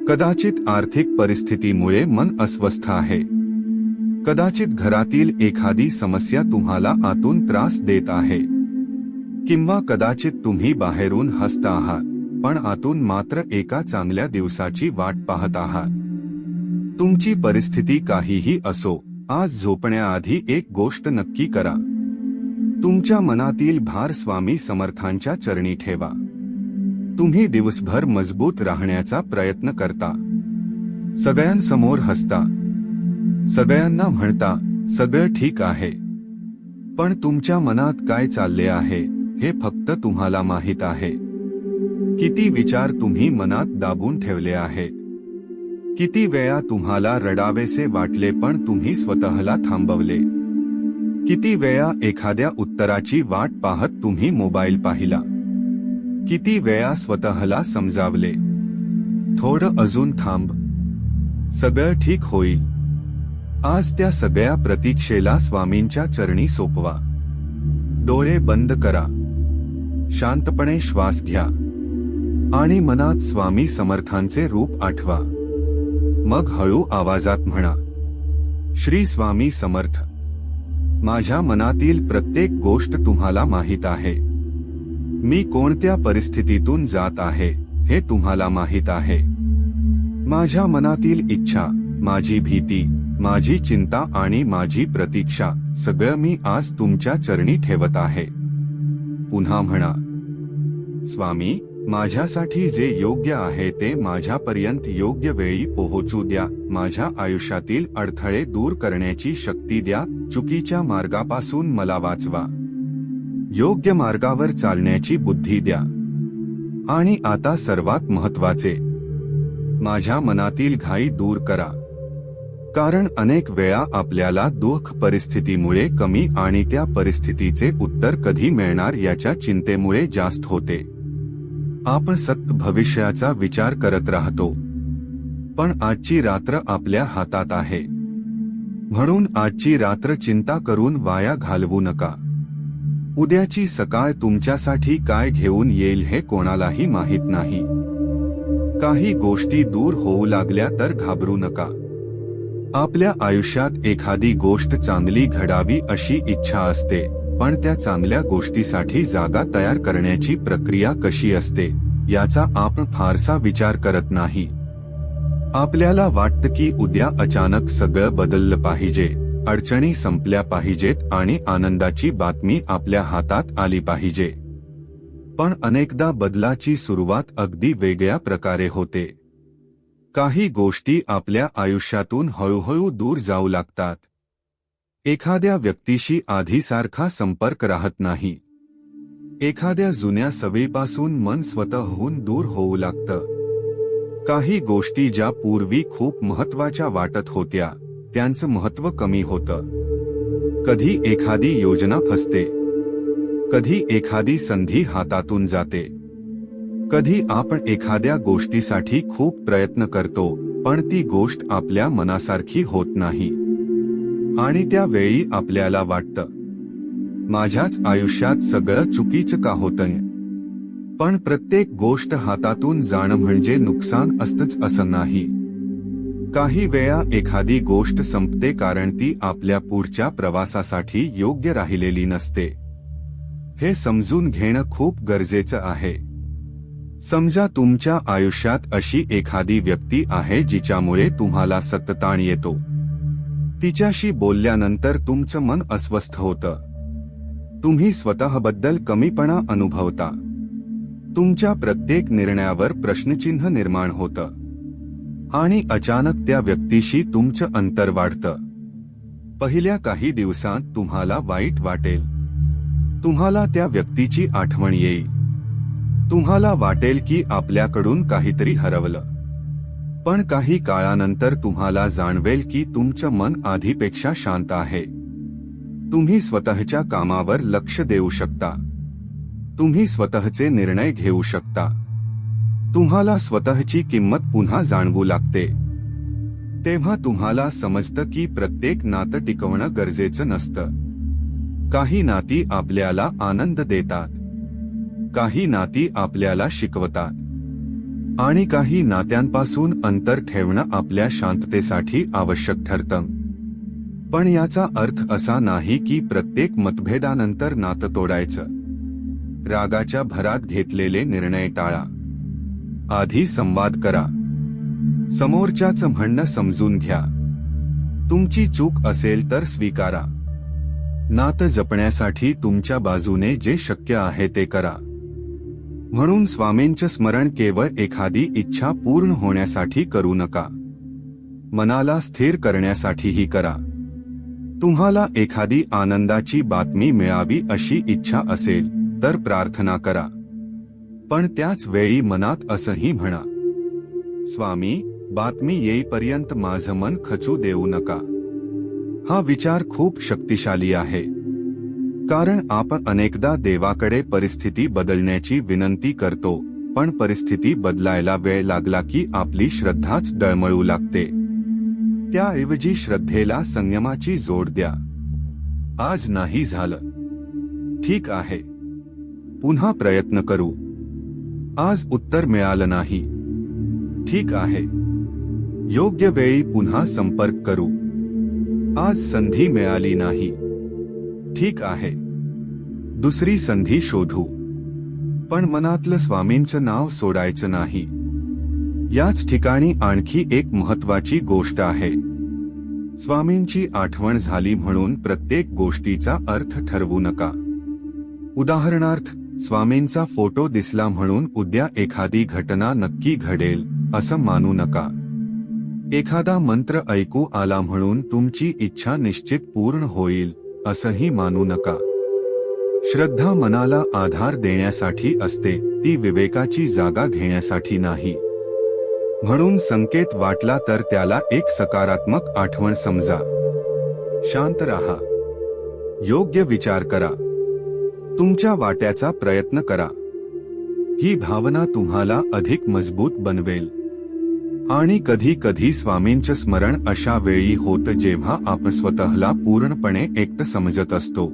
कदाचित आर्थिक परिस्थितीमुळे मन अस्वस्थ आहे. कदाचित घरातील एखादी समस्या तुम्हाला आतून त्रास देत आहे. किंवा कदाचित तुम्ही बाहेरून हसत आहात, पण आतून मात्र एका चांगल्या दिवसाची वाट पाहत आहात. तुमची परिस्थिती काहीही असो, आज झोपण्याआधी एक गोष्ट नक्की करा. तुमच्या मनातील भार स्वामी समर्थांच्या चरणी ठेवा. तुम्ही दिवसभर मजबूत राहण्याचा प्रयत्न करता. सगळ्यांसमोर हसता. सगळ्यांना म्हणता, सगळं ठीक आहे. पण तुमच्या मनात काय चालले आहे हे फक्त तुम्हाला माहीत आहे. किती विचार तुम्ही मनात दाबून ठेवले आहेत. किती वेळा तुम्हाला रडावेसे वाटले पण तुम्ही स्वतःला थांबवले. किती वेळा एखाद्या उत्तराची वाट पाहत तुम्ही मोबाईल पाहिला. किती वेळा स्वतःला समजावले, थोडं अजून थांब, सगळं ठीक होईल. आज त्या सगळ्या प्रतीक्षेला स्वामींच्या चरणी सोपवा. डोळे बंद करा. शांतपणे श्वास घ्या आणि मनात स्वामी समर्थांचे रूप आठवा. मग हळू आवाजात म्हणा, श्री स्वामी समर्थ. माझ्या मनातील प्रत्येक गोष्ट तुम्हाला माहीत आहे. मी कोणत्या परिस्थितीतून जात आहे हे तुम्हाला माहीत आहे. माझ्या मनातील इच्छा, माझी भीती, माझी चिंता आणि माझी प्रतीक्षा सगळं मी आज तुमच्या चरणी ठेवत आहे. पुन्हा म्हणा, स्वामी, माझ्यासाठी जे योग्य आहे ते माझ्यापर्यंत योग्य वेळी पोहोचू द्या. माझ्या आयुष्यातील अडथळे दूर करण्याची शक्ती द्या. चुकीच्या मार्गापासून मला वाचवा. योग्य मार्गावर चालण्याची बुद्धी द्या. आणि आता सर्वात महत्वाचे, माझ्या मनातील घाई दूर करा. कारण अनेक वेळा आपल्याला दुःख परिस्थितीमुळे कमी आणि त्या परिस्थितीचे उत्तर कधी मिळणार याच्या चिंतेमुळे जास्त होते. आपण सतत भविष्याचा विचार करत राहतो. पण आजची रात्र आपल्या हातात आहे. म्हणून आजची रात्र चिंता करून वाया घालवू नका. उद्याची सकाळ तुमच्यासाठी काय घेऊन येईल हे कोणालाही माहित नाही. काही गोष्टी दूर होऊ लागल्या तर घाबरू नका. आपल्या आयुष्यात एखादी गोष्ट चांगली घडावी अशी इच्छा असते, पण त्या चांगल्या गोष्टीसाठी जागा तयार करण्याची प्रक्रिया कशी असते याचा आपण फारसा विचार करत नाही. आपल्याला वाटतं की उद्या अचानक सगळं बदललं पाहिजे, अडचणी संपल्या पाहिजेत आणि आनंदाची बातमी आपल्या हातात आली पाहिजे. पण अनेकदा बदलाची सुरुवात अगदी वेगळ्या प्रकारे होते. काही गोष्टी आपल्या आयुष्यातून हळूहळू दूर जाऊ लागतात. एखाद्या व्यक्तीशी आधीसारखा संपर्क राहत नाही. एखाद्या जुन्या सवयीपासून मन स्वतःहून दूर होऊ लागतं. काही गोष्टी ज्या पूर्वी खूप महत्त्वाच्या वाटत होत्या त्यांचं महत्त्व कमी होतं. कधी एखादी योजना फसते, कधी एखादी संधी हातातून जाते, कधी आपण एखाद्या गोष्टीसाठी खूप प्रयत्न करतो पण ती गोष्ट आपल्या मनासारखी होत नाही. आणि त्यावेळी आपल्याला वाटतं, माझ्याच आयुष्यात सगळं चुकीचं का होतंय. पण प्रत्येक गोष्ट हातातून जाणं म्हणजे नुकसान असतंच असं नाही. काही वेळा एखादी गोष्ट संपते कारण ती आपल्या पुढच्या प्रवासासाठी योग्य राहिलेली नसते. हे समजून घेणं खूप गरजेचं आहे. समजा तुमच्या आयुष्यात अशी एखादी व्यक्ती आहे जिच्यामुळे तुम्हाला सतत ताण येतो. तिच्याशी बोलल्यानंतर तुमचं मन अस्वस्थ होतं. तुम्ही स्वतःबद्दल कमीपणा अनुभवता. तुमच्या प्रत्येक निर्णयावर प्रश्नचिन्ह निर्माण होतं. आणि अचानक त्या व्यक्तीशी तुमचं अंतर वाढतं. पहिल्या काही दिवसांत तुम्हाला वाईट वाटेल. तुम्हाला त्या व्यक्तीची आठवण येईल. तुम्हाला वाटेल की आपल्याकडून काहीतरी हरवलं. पण काही काळानंतर तुम्हाला जाणवेल की तुमचं मन आधीपेक्षा शांत आहे. तुम्ही स्वतःच्या कामावर लक्ष देऊ शकता. तुम्ही स्वतःचे निर्णय घेऊ शकता. तुम्हाला स्वतःची किंमत पुन्हा जाणवू लागते. तेव्हा तुम्हाला समजतं की प्रत्येक नातं टिकवणं गरजेचं नसतं. काही नाती आपल्याला आनंद देतात, काही नाती आपल्याला शिकवतात, आणि काही नात्यांपासून अंतर ठेवणं आपल्या शांततेसाठी आवश्यक ठरतं. पण याचा अर्थ असा नाही की प्रत्येक मतभेदानंतर नातं तोडायचं. रागाच्या भरात घेतलेले निर्णय टाळा. आधी संवाद करा. समोरच्याचं म्हणणं समजून घ्या. तुमची चूक असेल तर स्वीकारा. नातं जपण्यासाठी तुमच्या बाजूने जे शक्य आहे ते करा. म्हणून स्वामींचं स्मरण केवळ एखादी इच्छा पूर्ण होण्यासाठी करू नका. मनाला स्थिर करण्यासाठीही करा. तुम्हाला एखादी आनंदाची बातमी मिळावी अशी इच्छा असेल तर प्रार्थना करा. पण त्याच वेळी मनात असंही म्हणा, स्वामी, बातमी येईपर्यंत माझं मन खचू देऊ नका. हा विचार खूप शक्तिशाली आहे. कारण आपण अनेकदा देवाकडे परिस्थिती बदलण्याची विनंती करतो, पण परिस्थिती बदलायला वेळ लागला की आपली श्रद्धाच डळमळू लागते. त्याऐवजी श्रद्धेला संयमाची जोड द्या. आज नाही झालं, ठीक आहे, पुन्हा प्रयत्न करू. आज उत्तर मिळालं नाही, ठीक आहे, योग्य वेळी पुन्हा संपर्क करू. आज संधी मिळाली नाही, ठीक आहे, दुसरी संधी शोधू. पण मनातलं स्वामींचं नाव सोडायचं नाही. याच ठिकाणी आणखी एक महत्वाची गोष्ट आहे. स्वामींची आठवण झाली म्हणून प्रत्येक गोष्टीचा अर्थ ठरवू नका. उदाहरणार्थ, स्वामींचा फोटो दिसला म्हणून उद्या एखादी घटना नक्की घडेल असं मानू नका. एखादा मंत्र ऐकू आला म्हणून तुमची इच्छा निश्चित पूर्ण होईल असंही मानू नका. श्रद्धा मनाला आधार देण्यासाठी असते, ती विवेकाची जागा घेण्यासाठी नाही. म्हणून संकेत वाटला तर त्याला एक सकारात्मक आठवण समजा. शांत राहा. योग्य विचार करा. तुमच्या वाट्याचा प्रयत्न करा. ही भावना तुम्हाला अधिक मजबूत बनवेल. आणि कधी कधी स्वामींचं स्मरण अशा वेळी होतं जेव्हा आपण स्वतःला पूर्णपणे एकटं समजत असतो.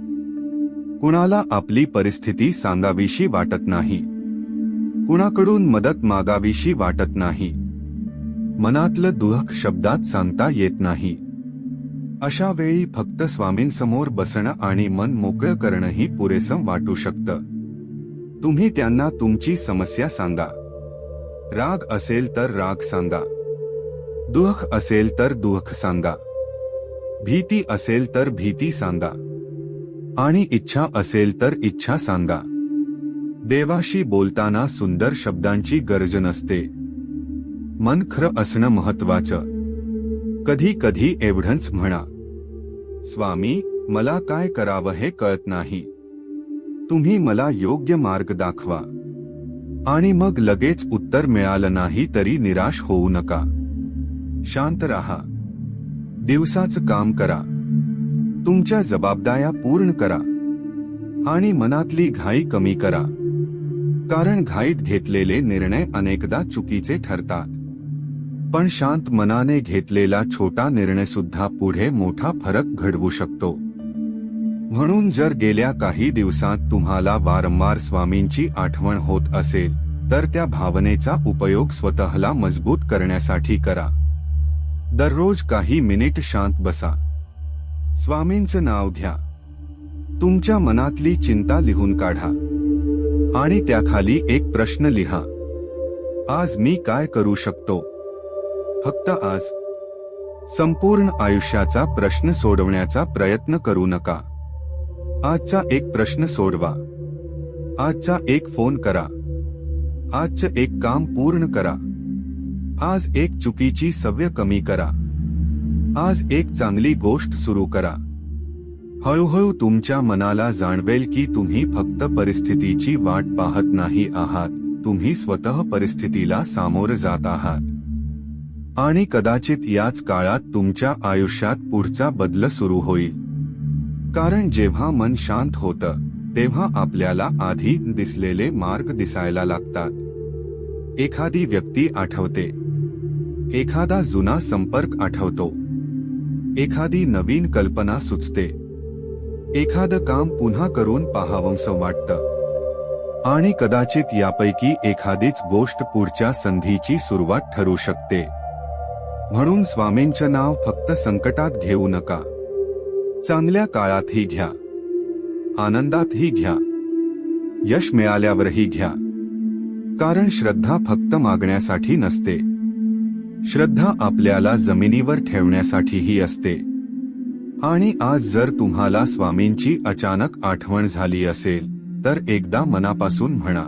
कुणाला आपली परिस्थिती सांगावीशी वाटत नाही, कुणाकडून मदत मागावीशी वाटत नाही, मनातलं दुःख शब्दात सांगता येत नाही. अशा वेळी फक्त स्वामींसमोर बसणं आणि मन मोकळं करणंही पुरेसं वाटू शकतं. तुम्ही त्यांना तुमची समस्या सांगा. राग असेल तर राग सांगा, दुःख असेल तर दुःख सांगा, भीती असेल तर भीती सांगा, आणि इच्छा असेल तर इच्छा सांगा. देवाशी बोलताना सुंदर शब्दांची गरज नसते, मन खरं असणं महत्वाचं. कधी कधी एवढंच म्हणा, स्वामी, मला काय करावं हे कळत नाही, तुम्ही मला योग्य मार्ग दाखवा. आणि मग लगेच उत्तर मिळालं नाही तरी निराश होऊ नका. शांत राहा, दिवसाचं काम करा, तुमच्या जबाबदाऱ्या पूर्ण करा, आणि मनातली घाई कमी करा. कारण घाईत घेतलेले निर्णय अनेकदा चुकीचे ठरतात, पण शांत मनाने घेतलेला छोटा निर्णय सुद्धा पुढे मोठा फरक घडवू शकतो. म्हणून जर गेल्या काही दिवसात तुम्हाला वारंवार स्वामींची आठवण होत असेल तर त्या भावनेचा उपयोग स्वतःला मजबूत करण्यासाठी करा. दररोज काही मिनिट शांत बसा, स्वामींचं नाव घ्या, तुमच्या मनातली चिंता लिहून काढा, आणि त्याखाली एक प्रश्न लिहा, आज मी काय करू शकतो. फक्त आज. संपूर्ण आयुष्याचा प्रश्न सोडवण्याचा प्रयत्न करू नका. आजचा एक प्रश्न सोडवा, आजचा एक फोन करा, आजचं एक काम पूर्ण करा, आज एक चुकीची सवय कमी करा, आज एक चांगली गोष्ट सुरू करा. हळूहळू तुमच्या मनाला जाणवेल की तुम्ही फक्त परिस्थितीची वाट पाहत नाही आहात, तुम्ही स्वतः परिस्थितीला सामोरं जात आहात. आणि कदाचित याच काळात तुमच्या आयुष्यात पुढचा बदल सुरू होईल. कारण जेव्हा मन शांत होतं तेव्हा आपल्याला आधी दिसलेले मार्ग दिसायला लागतात. एखादी व्यक्ती आठवते, एखादा जुना संपर्क आठवतो, एखादी नवीन कल्पना सुचते, एखादं काम पुन्हा करून पाहावंसं वाटतं, आणि कदाचित यापैकी एखादीच गोष्ट पुढच्या संधीची सुरुवात ठरू शकते. म्हणून स्वामींचं नाव फक्त संकटात घेऊ नका, चांगल्या काळातही घ्या, आनंदातही घ्या, यश मिळाल्यावरही घ्या. कारण श्रद्धा फक्त मागण्यासाठी नसते, श्रद्धा आपल्याला जमिनीवर ठेवण्यासाठीही असते. आणि आज जर तुम्हाला स्वामींची अचानक आठवण झाली असेल तर एकदा मनापासून म्हणा,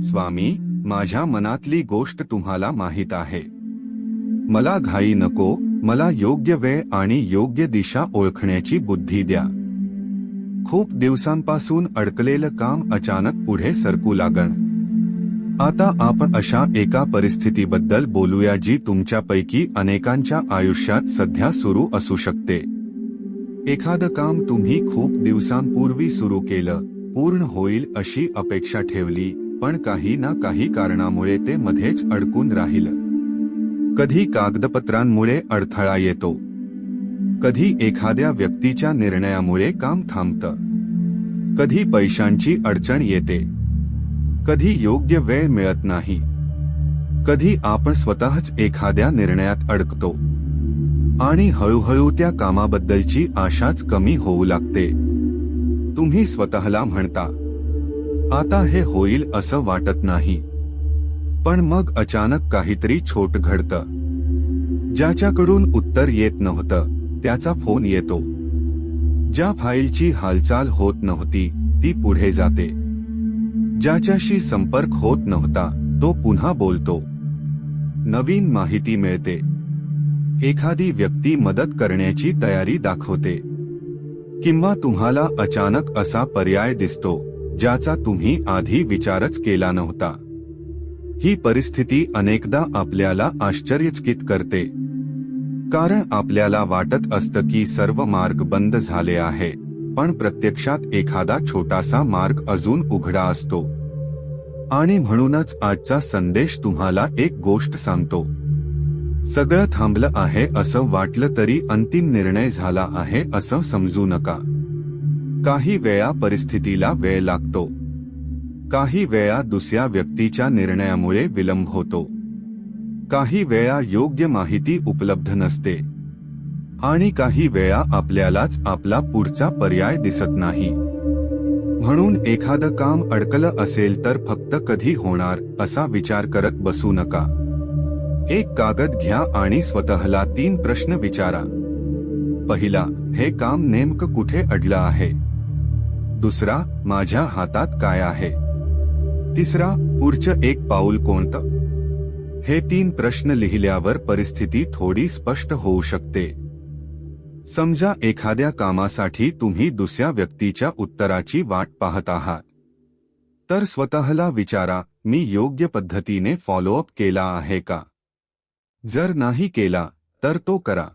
स्वामी, माझ्या मनातली गोष्ट तुम्हाला माहीत आहे, मला घाई नको, मला योग्य वेळ आणि योग्य दिशा ओळखण्याची बुद्धी द्या. खूप दिवसांपासून अडकलेलं काम अचानक पुढे सरकू लागण. आता आपण अशा एका परिस्थितीबद्दल बोलूया जी तुमच्यापैकी अनेकांच्या आयुष्यात सध्या सुरू असू शकते. एखादं काम तुम्ही खूप दिवसांपूर्वी सुरू केलं, पूर्ण होईल अशी अपेक्षा ठेवली, पण काही ना काही कारणामुळे ते मध्येच अडकून राहिलं. कधी कागदपत्रांमुळे अडथळा येतो, कधी एखाद्या व्यक्तीच्या निर्णयामुळे काम थांबतं, कधी पैशांची अडचण येते, कधी योग्य वेळ मिळत नाही, कधी आपण स्वतःच एखाद्या निर्णयात अडकतो आणि हळूहळू त्या कामाबद्दलची आशाच कमी होऊ लागते. तुम्ही स्वतःला म्हणता, आता हे होईल असं वाटत नाही, पण मग अचानक काहीतरी छोट घडतं. ज्याच्याकडून उत्तर येत नव्हतं त्याचा फोन येतो, ज्या फाईलची हालचाल होत नव्हती ती पुढे जाते, ज्याच्याशी संपर्क होत नव्हता तो पुन्हा बोलतो, नवीन माहिती मिळते, एखादी व्यक्ती मदत करण्याची तयारी दाखवते, किंवा तुम्हाला अचानक असा पर्याय दिसतो ज्याचा तुम्ही आधी विचारच केला नव्हता. ही परिस्थिती अनेकदा आपल्याला आश्चर्यचकित करते, कारण आपल्याला वाटत असतं की सर्व मार्ग बंद झाले आहे, पण प्रत्यक्षात एखादा छोटासा मार्ग अजून उघडा असतो. आणि म्हणूनच आजचा संदेश तुम्हाला एक गोष्ट सांगतो, सगळं थांबलं आहे असं वाटलं तरी अंतिम निर्णय झाला आहे असं समजू नका. काही वेळा परिस्थितीला वेळ लागतो, काही वेळा दुसऱ्या व्यक्तीच्या निर्णयामुळे विलंब होतो, काही वेळा योग्य माहिती उपलब्ध नसते आणि काही वेळा आपल्यालाच आपला पुढचा पर्याय दिसत नाही. म्हणून एखादं काम अडकलं असेल तर फक्त कधी होणार असा विचार करत बसू नका. एक कागद घ्या आणि स्वतःला 3 प्रश्न विचारा. पहिला, हे काम नेमकं कुठे अडलं आहे? दुसरा, माझ्या हातात काय आहे? तिसरा, पुढचं एक पाऊल कोणतं? हे 3 प्रश्न लिहिल्यावर परिस्थिती थोडी स्पष्ट होऊ शकते. समजा एखाद्या कामासाठी तुम्ही दुसऱ्या व्यक्तीच्या उत्तराची वाट पाहत आहात, तर स्वतःला विचारा, मी योग्य पद्धतीने फॉलोअप केला आहे का? जर नाही केला तर तो करा.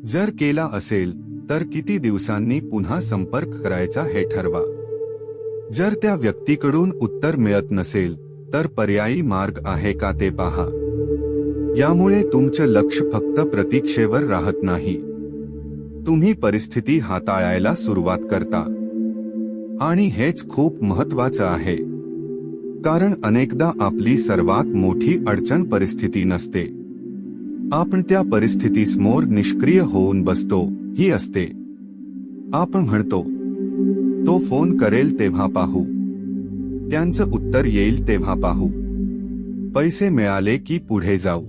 जर केला असेल तर किती दिवसांनी पुन्हा संपर्क करायचा हे ठरवा. जर त्या व्यक्तीकडून उत्तर मिळत नसेल तर पर्यायी मार्ग आहे का ते पहा. यामुळे तुमचं लक्ष फक्त प्रतीक्षेवर राहत नाही, तुम्ही परिस्थिती हाताळायला सुरुवात करता. आणि हेच खूप महत्त्वाचं आहे, कारण अनेकदा आपली सर्वात मोठी अडचण परिस्थिती नसते, आपण त्या परिस्थितीसमोर निष्क्रिय होऊन बसतो ही असते. आपण म्हणतो, तो फोन करेल तेव्हा पाहू, त्यांचं उत्तर येईल तेव्हा पाहू, पैसे मिळाले की पुढे जाऊ,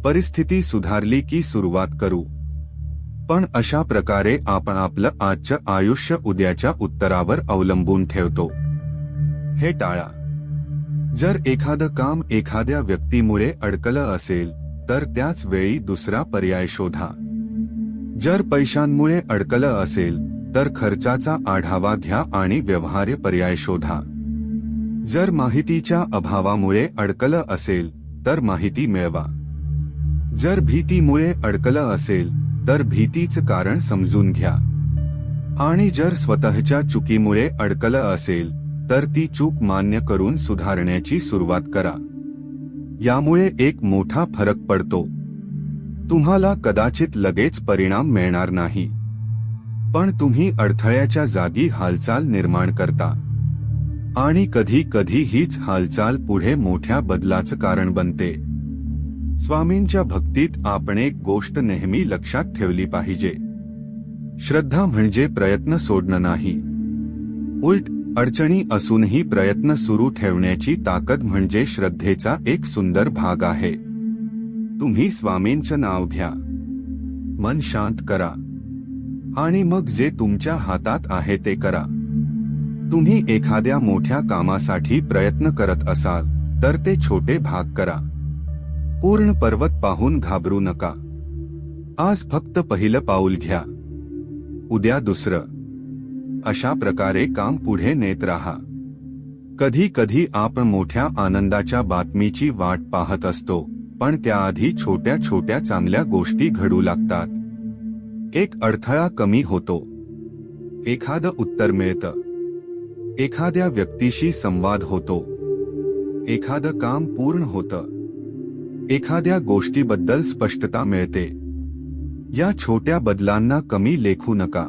परिस्थिती सुधारली की सुरुवात करू. पण अशा प्रकारे आपण आपलं आजचं आयुष्य उद्याच्या उत्तरावर अवलंबून ठेवतो. हे टाळा. जर एखादं काम एखाद्या व्यक्तीमुळे अडकलं असेल तर त्याच वेळी दुसरा पर्याय शोधा. जर पैशांमुळे अडकलं असेल तर खर्चाचा आढावा घ्या आणि व्यवहार्य पर्याय शोधा. जर माहितीच्या अभावामुळे अडकलं असेल तर माहिती मिळवा. जर भीतीमुळे अडकलं असेल तर भीतीचं कारण समजून घ्या. आणि जर स्वतःच्या चुकीमुळे अडकलं असेल तर ती चूक मान्य करून सुधारण्याची सुरुवात करा. यामुळे एक मोठा फरक पडतो. तुम्हाला कदाचित लगेच परिणाम मिळणार नाही, पण तुम्ही अडथळ्याच्या जागी हालचाल निर्माण करता. आणि कधी कधी हीच हालचाल पुढे मोठ्या बदलाचं कारण बनते. स्वामींच्या भक्तीत आपण एक गोष्ट नेहमी लक्षात ठेवली पाहिजे. श्रद्धा म्हणजे प्रयत्न सोडणं नाही, उलट अडचणी असूनही प्रयत्न सुरू ठेवण्याची ताकद म्हणजे श्रद्धेचा एक सुंदर भाग आहे. तुम्ही स्वामींचं नाव घ्या, मन शांत करा आणि मग जे तुमच्या हातात आहे ते करा. तुम्ही एखाद्या मोठ्या कामासाठी प्रयत्न करत असाल तर ते छोटे भाग करा. पूर्ण पर्वत पाहून घाबरू नका. आज फक्त पहिलं पाऊल घ्या, उद्या दुसरं. अशा प्रकारे काम पुढे नेत राहा. कधी कधी आपण मोठ्या आनंदाच्या बातमीची वाट पाहत असतो, पण त्याआधी छोट्या छोट्या चांगल्या गोष्टी घडू लागतात. एक अडथळा कमी होतो, एखादं उत्तर मिळतं, एखाद्या व्यक्तीशी संवाद होतो, एखादं काम पूर्ण होतं, एखाद्या गोष्टीबद्दल स्पष्टता मिळते. या छोट्या बदलांना कमी लेखू नका,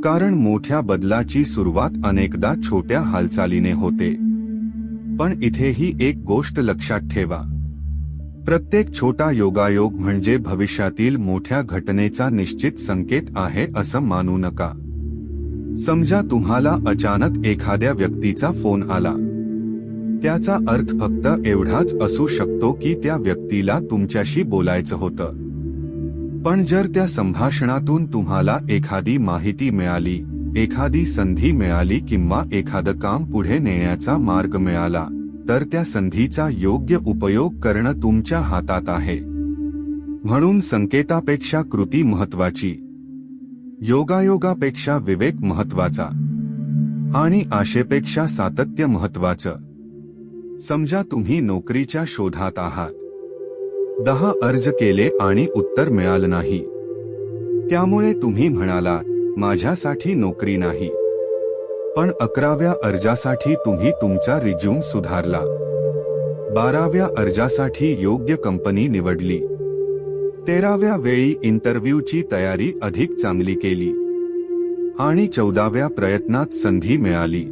कारण मोठ्या बदलाची सुरुवात अनेकदा छोट्या हालचालीने होते. पण इथेही एक गोष्ट लक्षात ठेवा, प्रत्येक छोटा योगायोग म्हणजे भविष्यातील मोठ्या घटनेचा निश्चित संकेत आहे असं मानू नका. समजा तुम्हाला अचानक एखाद्या व्यक्तीचा फोन आला, त्याचा अर्थ फक्त एवढाच असू शकतो की त्या व्यक्तीला तुमच्याशी बोलायचं होतं. पण जर त्या संभाषणातून तुम्हाला एखादी माहिती मिळाली, एखादी संधी मिळाली किंवा एखादं काम पुढे नेण्याचा मार्ग मिळाला, तर त्या संधीचा योग्य उपयोग करणं तुमच्या हातात आहे. म्हणून संकेतापेक्षा कृती महत्वाची, योगायोगापेक्षा विवेक महत्वाचा आणि आशेपेक्षा सातत्य महत्वाचं. समजा तुम्ही नोकरीच्या शोधात आहात. 10 अर्ज केले आणि उत्तर मिळालं नाही. त्यामुळे तुम्ही म्हणालात, माझ्यासाठी नोकरी नाही. पण 11व्या अर्जासाठी तुम्ही तुमचा रिझ्यूम सुधारला. 12व्या अर्जासाठी योग्य कंपनी निवडली. 13व्या वेळी इंटरव्ह्यूची तयारी अधिक चांगली केली. आणि 14व्या प्रयत्नात संधी मिळाली.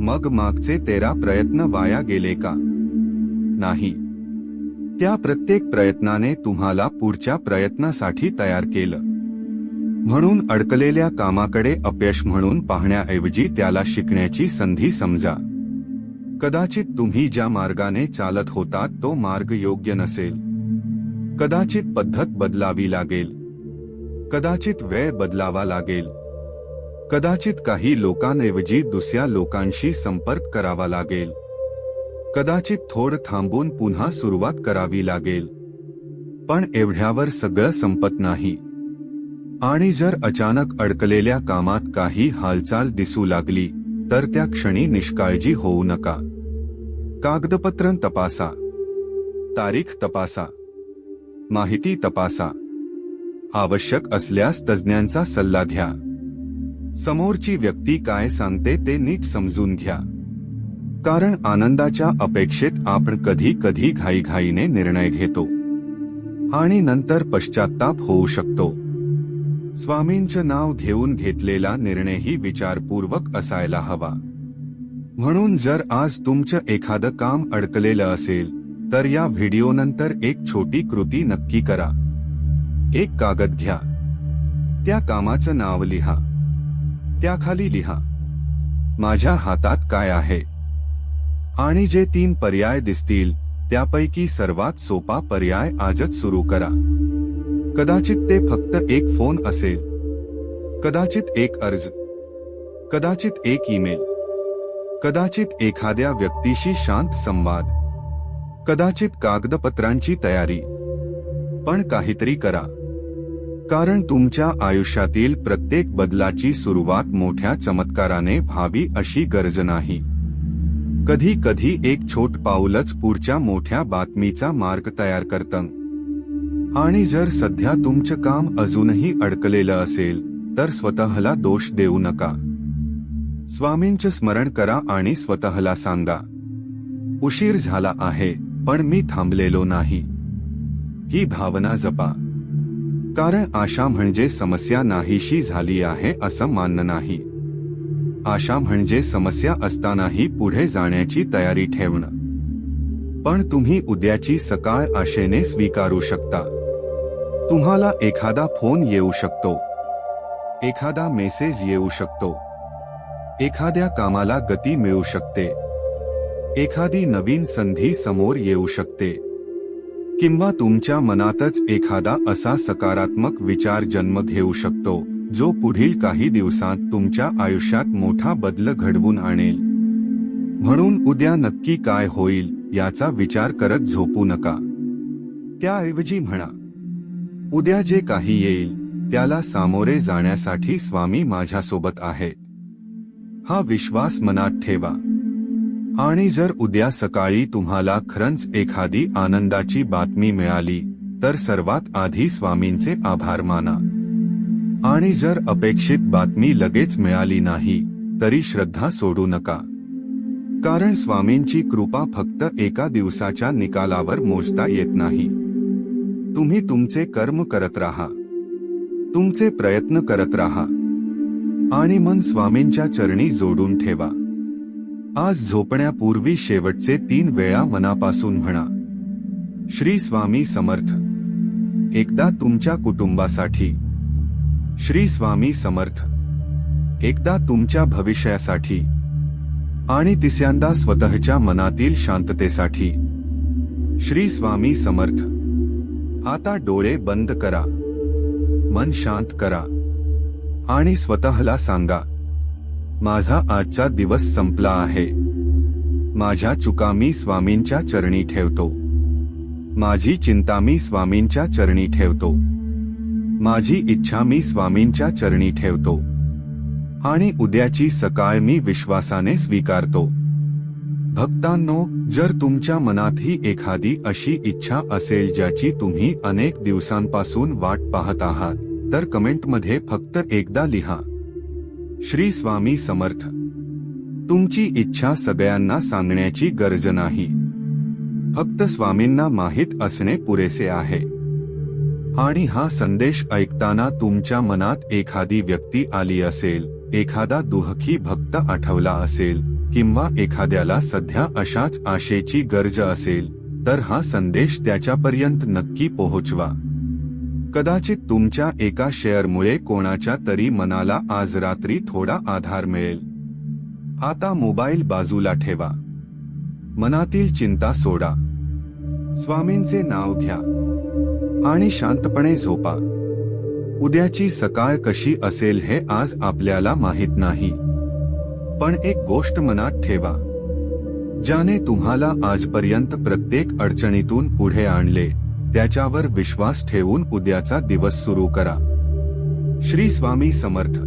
मग मागचे 13 प्रयत्न वाया गेले का? नाही. त्या प्रत्येक प्रयत्नाने तुम्हाला पुढच्या प्रयत्नासाठी तयार केलं. म्हणून अडकलेल्या कामाकडे अपयश म्हणून पाहण्याऐवजी त्याला शिकण्याची संधी समजा. कदाचित तुम्ही ज्या मार्गाने चालत होता तो मार्ग योग्य नसेल. कदाचित पद्धत बदलावी लागेल. कदाचित वेळ बदलावा लागेल. कदाचित काही लोकांऐवजी दुसऱ्या लोकांशी संपर्क करावा लागेल. कदाचित थोडं थांबून पुन्हा सुरुवात करावी लागेल. पण एवढ्यावर सगळं संपत नाही. आणि जर अचानक अडकलेल्या कामात काही हालचाल दिसू लागली तर त्या क्षणी निष्काळजी होऊ नका. कागदपत्र तपासा. तारीख तपासा. माहिती तपासा. आवश्यक असल्यास तज्ज्ञांचा सल्ला घ्या. समोरची व्यक्ती काय सांगते ते नीट समजून घ्या. कारण आनंदाच्या अपेक्षेत आपण कधी कधी घाईघाईने निर्णय घेतो आणि नंतर पश्चात्ताप होऊ शकतो. स्वामींचं नाव घेऊन घेतलेला निर्णयही विचारपूर्वक असायला हवा. म्हणून जर आज तुमचं एखादं काम अडकलेलं असेल तर या व्हिडिओनंतर एक छोटी कृती नक्की करा. एक कागद घ्या. त्या कामाचं नाव लिहा. त्याखाली लिहा, माझ्या हातात काय आहे. आणि जे 3 पर्याय दिसतील त्यापैकी सर्वात सोपा पर्याय आजच सुरू करा. कदाचित ते फक्त एक फोन असेल. कदाचित एक अर्ज. कदाचित एक ईमेल. कदाचित एखाद्या व्यक्तीशी शांत संवाद. कदाचित कागदपत्रांची तयारी. पण काहीतरी करा. कारण तुमच्या आयुष्यातील प्रत्येक बदलाची सुरुवात मोठ्या चमत्काराने व्हावी अशी गरज नाही. कधी कधी एक छोट पाऊलच पुढच्या मोठ्या बातमीचा मार्ग तयार करतं. आणि जर सध्या तुमचं काम अजूनही अडकलेलं असेल तर स्वतःला दोष देऊ नका. स्वामींचं स्मरण करा आणि स्वतःला सांगा, उशीर झाला आहे पण मी थांबलेलो नाही. ही भावना जपा. कारण आशा म्हणजे समस्या नाहीशी झाली आहे असं मानणं नाही. आशा म्हणजे समस्या असतानाही पुढे जाण्याची तयारी ठेवणं. पण तुम्ही उद्याची सकाळ आशेने स्वीकारू शकता. तुम्हाला एखादा फोन येऊ शकतो. एखादा मेसेज येऊ शकतो. एखाद्या कामाला गती मिळू शकते. एखादी नवीन संधी समोर येऊ शकते. किंवा तुमच्या मनातच एखादा असा सकारात्मक विचार जन्म घेऊ शकतो जो पुढील काही दिवसांत तुमच्या आयुष्यात मोठा बदल घडवून आणेल. म्हणून उद्या नक्की काय होईल याचा विचार करत झोपू नका. त्याऐवजी म्हणा, उद्या जे काही येईल त्याला सामोरे जाण्यासाठी स्वामी माझ्यासोबत आहेत. हा विश्वास मनात ठेवा. आणि जर उद्या सकाळी तुम्हाला खरंच एखादी आनंदाची बातमी मिळाली तर सर्वात आधी स्वामींचे आभार माना. आणि जर अपेक्षित बातमी लगेच मिळाली नाही तरी श्रद्धा सोडू नका. कारण स्वामींची कृपा फक्त एका दिवसाच्या निकालावर मोजता येत नाही. तुम्ही तुमचे कर्म करत राहा. तुमचे प्रयत्न करत राहा. आणि मन स्वामींच्या चरणी जोडून ठेवा. आज झोपण्यापूर्वी शेवटचे 3 वेळा मनापासून म्हणा, श्री स्वामी समर्थ. एकदा तुमच्या कुटुंबासाठी. श्री स्वामी समर्थ. एकदा तुमच्या भविष्यासाठी. आणि तिसऱ्यांदा स्वतःच्या मनातील शांततेसाठी. श्री स्वामी समर्थ. आता डोळे बंद करा. मन शांत करा. आणि स्वतःला सांगा, माझा आजचा दिवस संपला आहे. माझ्या चुका मी स्वामींच्या चरणी ठेवतो. माझी चिंता मी स्वामींच्या चरणी ठेवतो. माझी इच्छा मी स्वामींच्या चरणी ठेवतो. आणि उद्याची सकाळ मी विश्वासाने स्वीकारतो. भक्तांनो, जर तुमच्या मनातही एखादी अशी इच्छा असेल ज्याची तुम्ही अनेक दिवसांपासून वाट पाहत आहात तर कमेंटमध्ये फक्त एकदा लिहा, श्री स्वामी समर्थ. तुमची इच्छा सगळ्यांना सांगण्याची गरज नाही. फक्त स्वामींना माहीत असणे पुरेसे आहे. आणि हा संदेश ऐकताना तुमच्या मनात एखादी व्यक्ती आली असेल, एखादा दुःखी भक्त आठवला असेल, किंवा एखाद्याला सध्या अशाच आशेची गरज असेल, तर हा संदेश त्याच्यापर्यंत नक्की पोहोचवा. कदाचित तुमच्या एका शेअरमुळे कोणाच्या तरी मनाला आज रात्री थोडा आधार मिळेल. आता मोबाईल बाजूला ठेवा. मनातील चिंता सोडा. स्वामींचे नाव घ्या आणि शांतपणे झोपा. उद्याची सकाळ कशी असेल हे आज आपल्याला माहित नाही, पण एक गोष्ट मनात ठेवा, ज्याने तुम्हाला आजपर्यंत प्रत्येक अडचणीतून पुढे आणले, त्याच्यावर विश्वास ठेवून उद्याचा दिवस सुरू करा. श्री स्वामी समर्थ.